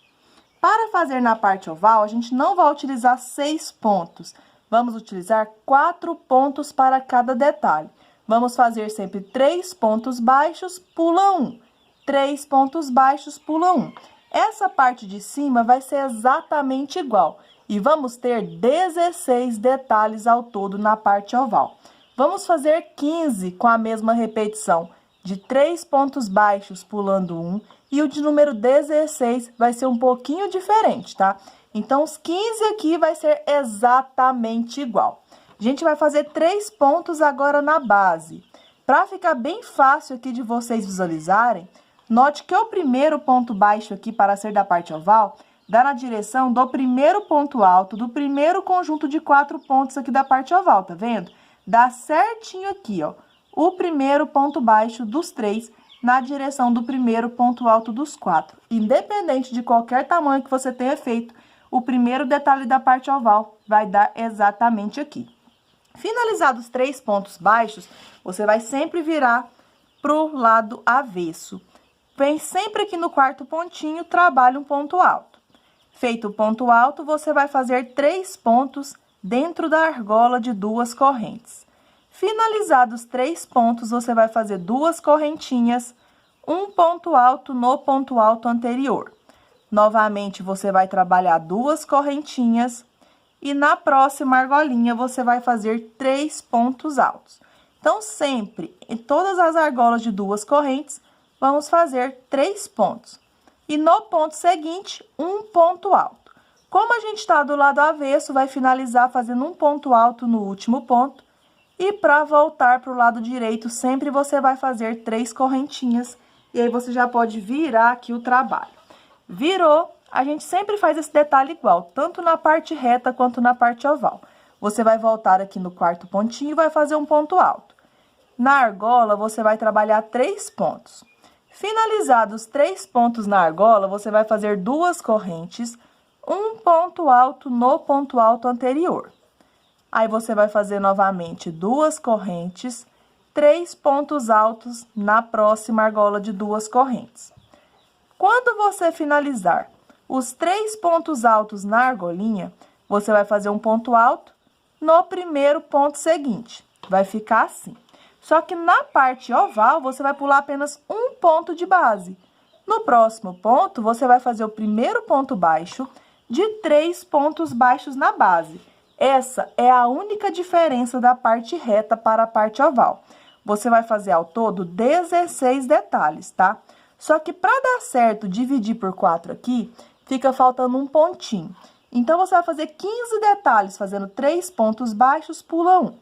Para fazer na parte oval, a gente não vai utilizar 6 pontos. Vamos utilizar 4 pontos para cada detalhe. Vamos fazer sempre 3 pontos baixos, pula 1. 3 pontos baixos, pula 1. Essa parte de cima vai ser exatamente igual. E vamos ter 16 detalhes ao todo na parte oval. Vamos fazer 15 com a mesma repetição, de 3 pontos baixos, pulando 1. E o de número 16 vai ser um pouquinho diferente, tá? Então, os 15 aqui vai ser exatamente igual. A gente vai fazer 3 pontos agora na base. Para ficar bem fácil aqui de vocês visualizarem, note que o primeiro ponto baixo aqui, para ser da parte oval, dá na direção do primeiro ponto alto, do primeiro conjunto de 4 pontos aqui da parte oval, tá vendo? Dá certinho aqui, ó, o primeiro ponto baixo dos 3 na direção do primeiro ponto alto dos 4. Independente de qualquer tamanho que você tenha feito, o primeiro detalhe da parte oval vai dar exatamente aqui. Finalizados os 3 pontos baixos, você vai sempre virar pro lado avesso. Vem sempre aqui no quarto pontinho, trabalha um ponto alto. Feito o ponto alto, você vai fazer 3 pontos dentro da argola de 2 correntes. Finalizados 3 pontos, você vai fazer 2 correntinhas, um ponto alto no ponto alto anterior. Novamente, você vai trabalhar 2 correntinhas e na próxima argolinha você vai fazer 3 pontos altos. Então, sempre, em todas as argolas de 2 correntes, vamos fazer 3 pontos. E no ponto seguinte, um ponto alto. Como a gente está do lado avesso, vai finalizar fazendo um ponto alto no último ponto. E para voltar para o lado direito, sempre você vai fazer 3 correntinhas. E aí, você já pode virar aqui o trabalho. Virou, a gente sempre faz esse detalhe igual, tanto na parte reta quanto na parte oval. Você vai voltar aqui no quarto pontinho e vai fazer um ponto alto. Na argola, você vai trabalhar 3 pontos. Finalizados 3 pontos na argola, você vai fazer 2 correntes, um ponto alto no ponto alto anterior. Aí, você vai fazer novamente 2 correntes, 3 pontos altos na próxima argola de 2 correntes. Quando você finalizar os 3 pontos altos na argolinha, você vai fazer um ponto alto no primeiro ponto seguinte. Vai ficar assim. Só que na parte oval, você vai pular apenas um ponto de base. No próximo ponto, você vai fazer o primeiro ponto baixo de 3 pontos baixos na base. Essa é a única diferença da parte reta para a parte oval. Você vai fazer ao todo 16 detalhes, tá? Só que para dar certo, dividir por 4 aqui, fica faltando um pontinho. Então, você vai fazer 15 detalhes, fazendo 3 pontos baixos, pula 1.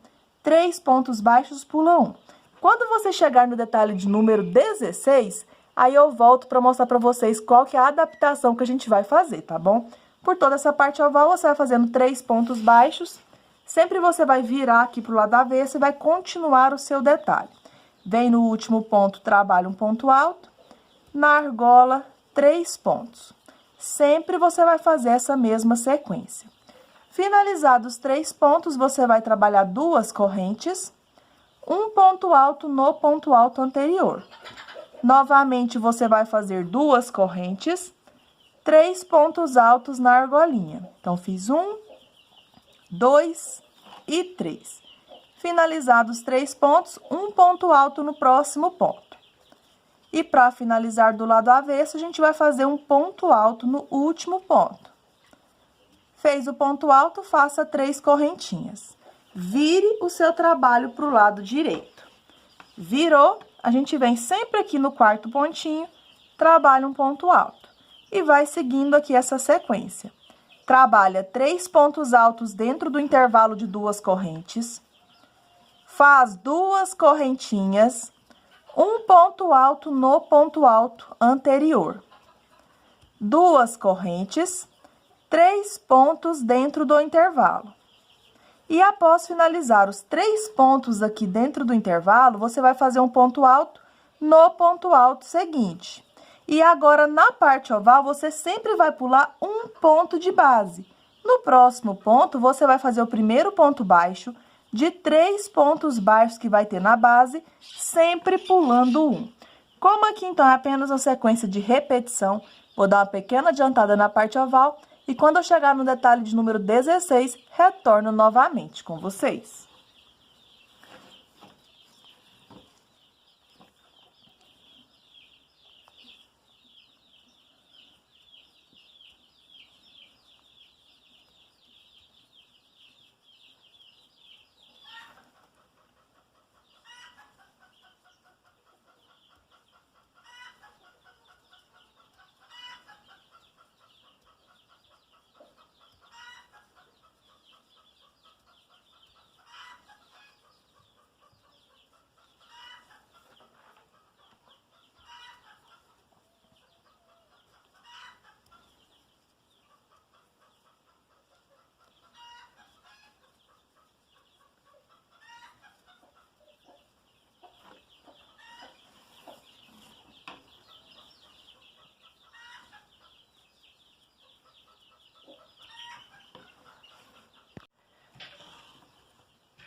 3 pontos baixos, pula 1. Quando você chegar no detalhe de número 16, aí eu volto para mostrar para vocês qual que é a adaptação que a gente vai fazer, tá bom? Por toda essa parte oval, você vai fazendo 3 pontos baixos, Sempre você vai virar aqui pro lado avesso e vai continuar o seu detalhe. Vem no último ponto, trabalha um ponto alto, na argola, 3 pontos. Sempre você vai fazer essa mesma sequência. Finalizados os 3 pontos, você vai trabalhar 2 correntes, um ponto alto no ponto alto anterior. Novamente, você vai fazer 2 correntes, 3 pontos altos na argolinha. Então, fiz 1, 2 e 3. Finalizados os 3 pontos, um ponto alto no próximo ponto. E para finalizar do lado avesso, a gente vai fazer um ponto alto no último ponto. Fez o ponto alto, faça 3 correntinhas. Vire o seu trabalho para o lado direito. Virou, a gente vem sempre aqui no quarto pontinho, trabalha um ponto alto. E vai seguindo aqui essa sequência. Trabalha 3 pontos altos dentro do intervalo de 2 correntes. Faz 2 correntinhas, um ponto alto no ponto alto anterior. 2 correntes, 3 pontos dentro do intervalo. E após finalizar os 3 pontos aqui dentro do intervalo, você vai fazer um ponto alto no ponto alto seguinte. E agora, na parte oval, você sempre vai pular um ponto de base. No próximo ponto, você vai fazer o primeiro ponto baixo de 3 pontos baixos que vai ter na base, sempre pulando um. Como aqui, então, é apenas uma sequência de repetição, vou dar uma pequena adiantada na parte oval e quando eu chegar no detalhe de número 16, retorno novamente com vocês.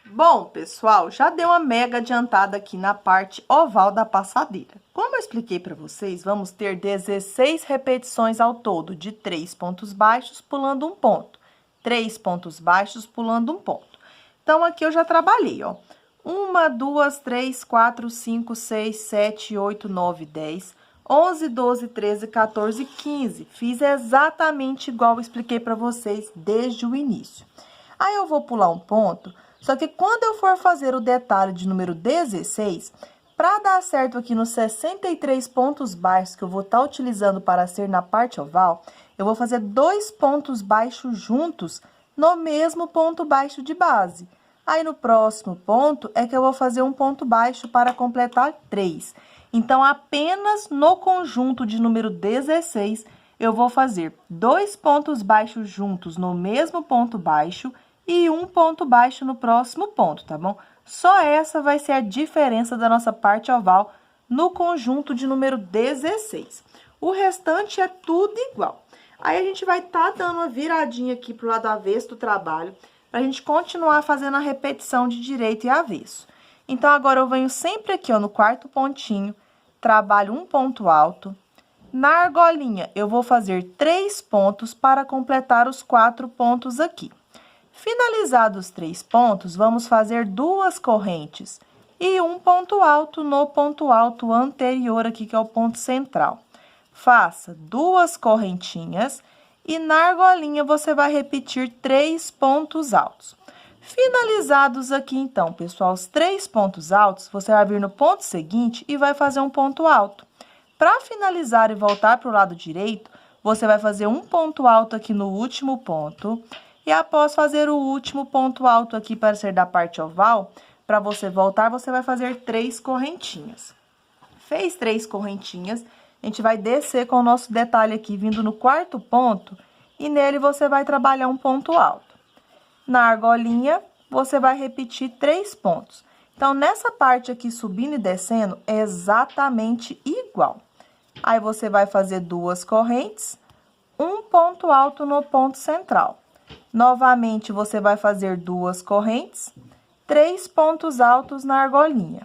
Bom, pessoal, já deu uma mega adiantada aqui na parte oval da passadeira. Como eu expliquei para vocês, vamos ter 16 repetições ao todo, de 3 pontos baixos pulando um ponto, 3 pontos baixos pulando um ponto. Então, aqui eu já trabalhei, ó. 1, 2, 3, 4, 5, 6, 7, 8, 9, 10, 11, 12, 13, 14, 15. Fiz exatamente igual eu expliquei para vocês desde o início. Aí, eu vou pular um ponto. Só que quando eu for fazer o detalhe de número 16, para dar certo aqui nos 63 pontos baixos que eu vou estar utilizando para ser na parte oval, eu vou fazer 2 pontos baixos juntos no mesmo ponto baixo de base. Aí, no próximo ponto, é que eu vou fazer um ponto baixo para completar 3. Então, apenas no conjunto de número 16, eu vou fazer 2 pontos baixos juntos no mesmo ponto baixo e um ponto baixo no próximo ponto, tá bom? Só essa vai ser a diferença da nossa parte oval no conjunto de número 16. O restante é tudo igual. Aí, a gente vai estar dando uma viradinha aqui pro lado avesso do trabalho, pra gente continuar fazendo a repetição de direito e avesso. Então, agora eu venho sempre aqui, ó, no quarto pontinho, trabalho um ponto alto. Na argolinha, eu vou fazer 3 pontos para completar os 4 pontos aqui. Finalizados os 3 pontos, vamos fazer 2 correntes e um ponto alto no ponto alto anterior aqui, que é o ponto central. Faça 2 correntinhas e na argolinha você vai repetir 3 pontos altos. Finalizados aqui, então, pessoal, os 3 pontos altos, você vai vir no ponto seguinte e vai fazer um ponto alto. Para finalizar e voltar para o lado direito, você vai fazer um ponto alto aqui no último ponto. E após fazer o último ponto alto aqui para ser da parte oval, para você voltar, você vai fazer 3 correntinhas. Fez 3 correntinhas, a gente vai descer com o nosso detalhe aqui, vindo no quarto ponto, e nele você vai trabalhar um ponto alto. Na argolinha, você vai repetir 3 pontos. Então, nessa parte aqui, subindo e descendo, é exatamente igual. Aí, você vai fazer 2 correntes, um ponto alto no ponto central. Novamente, você vai fazer 2 correntes, 3 pontos altos na argolinha.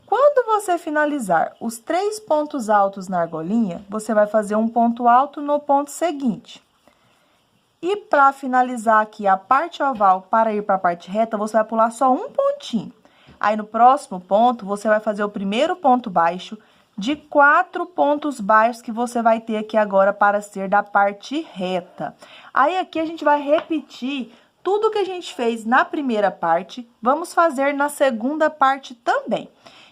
Quando você finalizar os 3 pontos altos na argolinha, você vai fazer um ponto alto no ponto seguinte. E para finalizar aqui a parte oval para ir para a parte reta, você vai pular só um pontinho. Aí, no próximo ponto, você vai fazer o primeiro ponto baixo de 4 pontos baixos que você vai ter aqui agora para ser da parte reta. Aí, aqui a gente vai repetir tudo que a gente fez na primeira parte, vamos fazer na segunda parte também.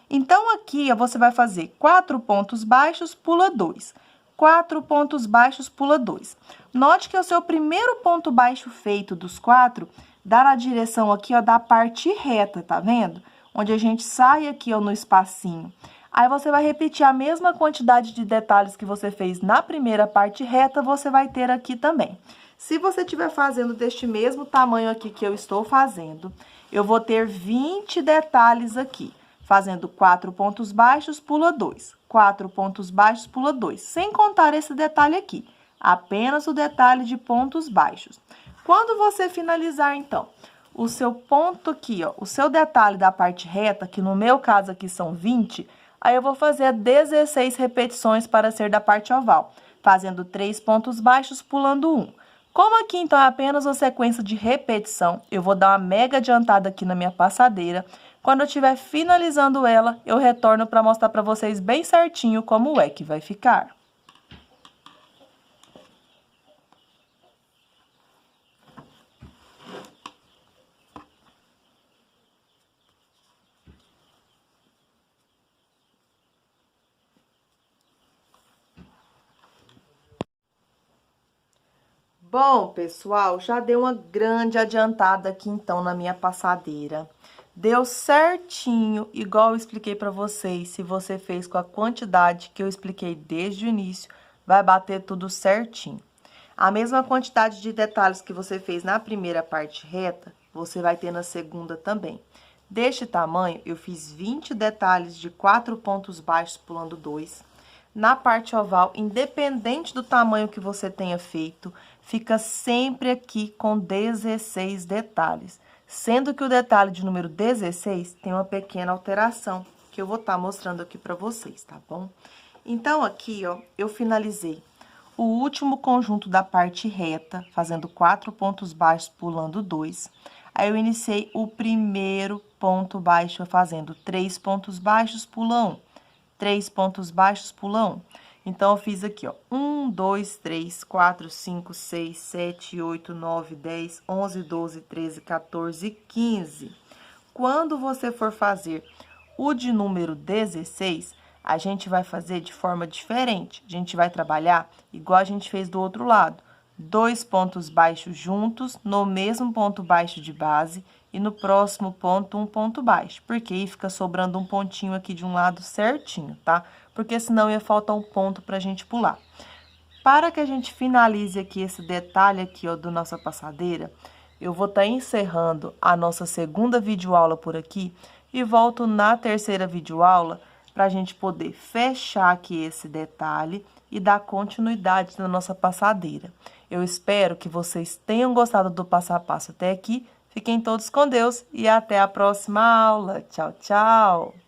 Então, aqui, você vai fazer 4 pontos baixos, pula 2. 4 pontos baixos, pula 2. Note que o seu primeiro ponto baixo feito dos 4 dá na direção aqui, ó, da parte reta, tá vendo? Onde a gente sai aqui, ó, no espacinho. Aí, você vai repetir a mesma quantidade de detalhes que você fez na primeira parte reta, você vai ter aqui também. Se você estiver fazendo deste mesmo tamanho aqui que eu estou fazendo, eu vou ter 20 detalhes aqui. Fazendo 4 pontos baixos, pula 2. 4 pontos baixos, pula 2. Sem contar esse detalhe aqui. Apenas o detalhe de pontos baixos. Quando você finalizar, então, o seu ponto aqui, ó, o seu detalhe da parte reta, que no meu caso aqui são 20, aí eu vou fazer 16 repetições para ser da parte oval. Fazendo 3 pontos baixos, pulando 1. Como aqui, então, é apenas uma sequência de repetição, eu vou dar uma mega adiantada aqui na minha passadeira. Quando eu estiver finalizando ela, eu retorno para mostrar para vocês bem certinho como é que vai ficar. Bom, pessoal, já deu uma grande adiantada aqui, então, na minha passadeira. Deu certinho, igual eu expliquei para vocês. Se você fez com a quantidade que eu expliquei desde o início, vai bater tudo certinho. A mesma quantidade de detalhes que você fez na primeira parte reta, você vai ter na segunda também. Deste tamanho, eu fiz 20 detalhes de 4 pontos baixos pulando 2. Na parte oval, independente do tamanho que você tenha feito, fica sempre aqui com 16 detalhes. Sendo que o detalhe de número 16 tem uma pequena alteração, que eu vou estar mostrando aqui para vocês, tá bom? Então, aqui, ó, eu finalizei o último conjunto da parte reta, fazendo 4 pontos baixos, pulando 2. Aí, eu iniciei o primeiro ponto baixo, fazendo 3 pontos baixos, pula 1. 3 pontos baixos, pula 1. Então, eu fiz aqui, ó, 1, 2, 3, 4, 5, 6, 7, 8, 9, 10, 11, 12, 13, 14, 15. Quando você for fazer o de número 16, a gente vai fazer de forma diferente. A gente vai trabalhar igual a gente fez do outro lado. 2 pontos baixos juntos, no mesmo ponto baixo de base, e no próximo ponto, um ponto baixo. Porque aí fica sobrando um pontinho aqui de um lado certinho, tá? Porque senão ia faltar um ponto pra gente pular. Para que a gente finalize aqui esse detalhe aqui, ó, da nossa passadeira, eu vou estar encerrando a nossa segunda videoaula por aqui e volto na terceira videoaula para a gente poder fechar aqui esse detalhe e dar continuidade na nossa passadeira. Eu espero que vocês tenham gostado do passo a passo até aqui. Fiquem todos com Deus e até a próxima aula. Tchau, tchau!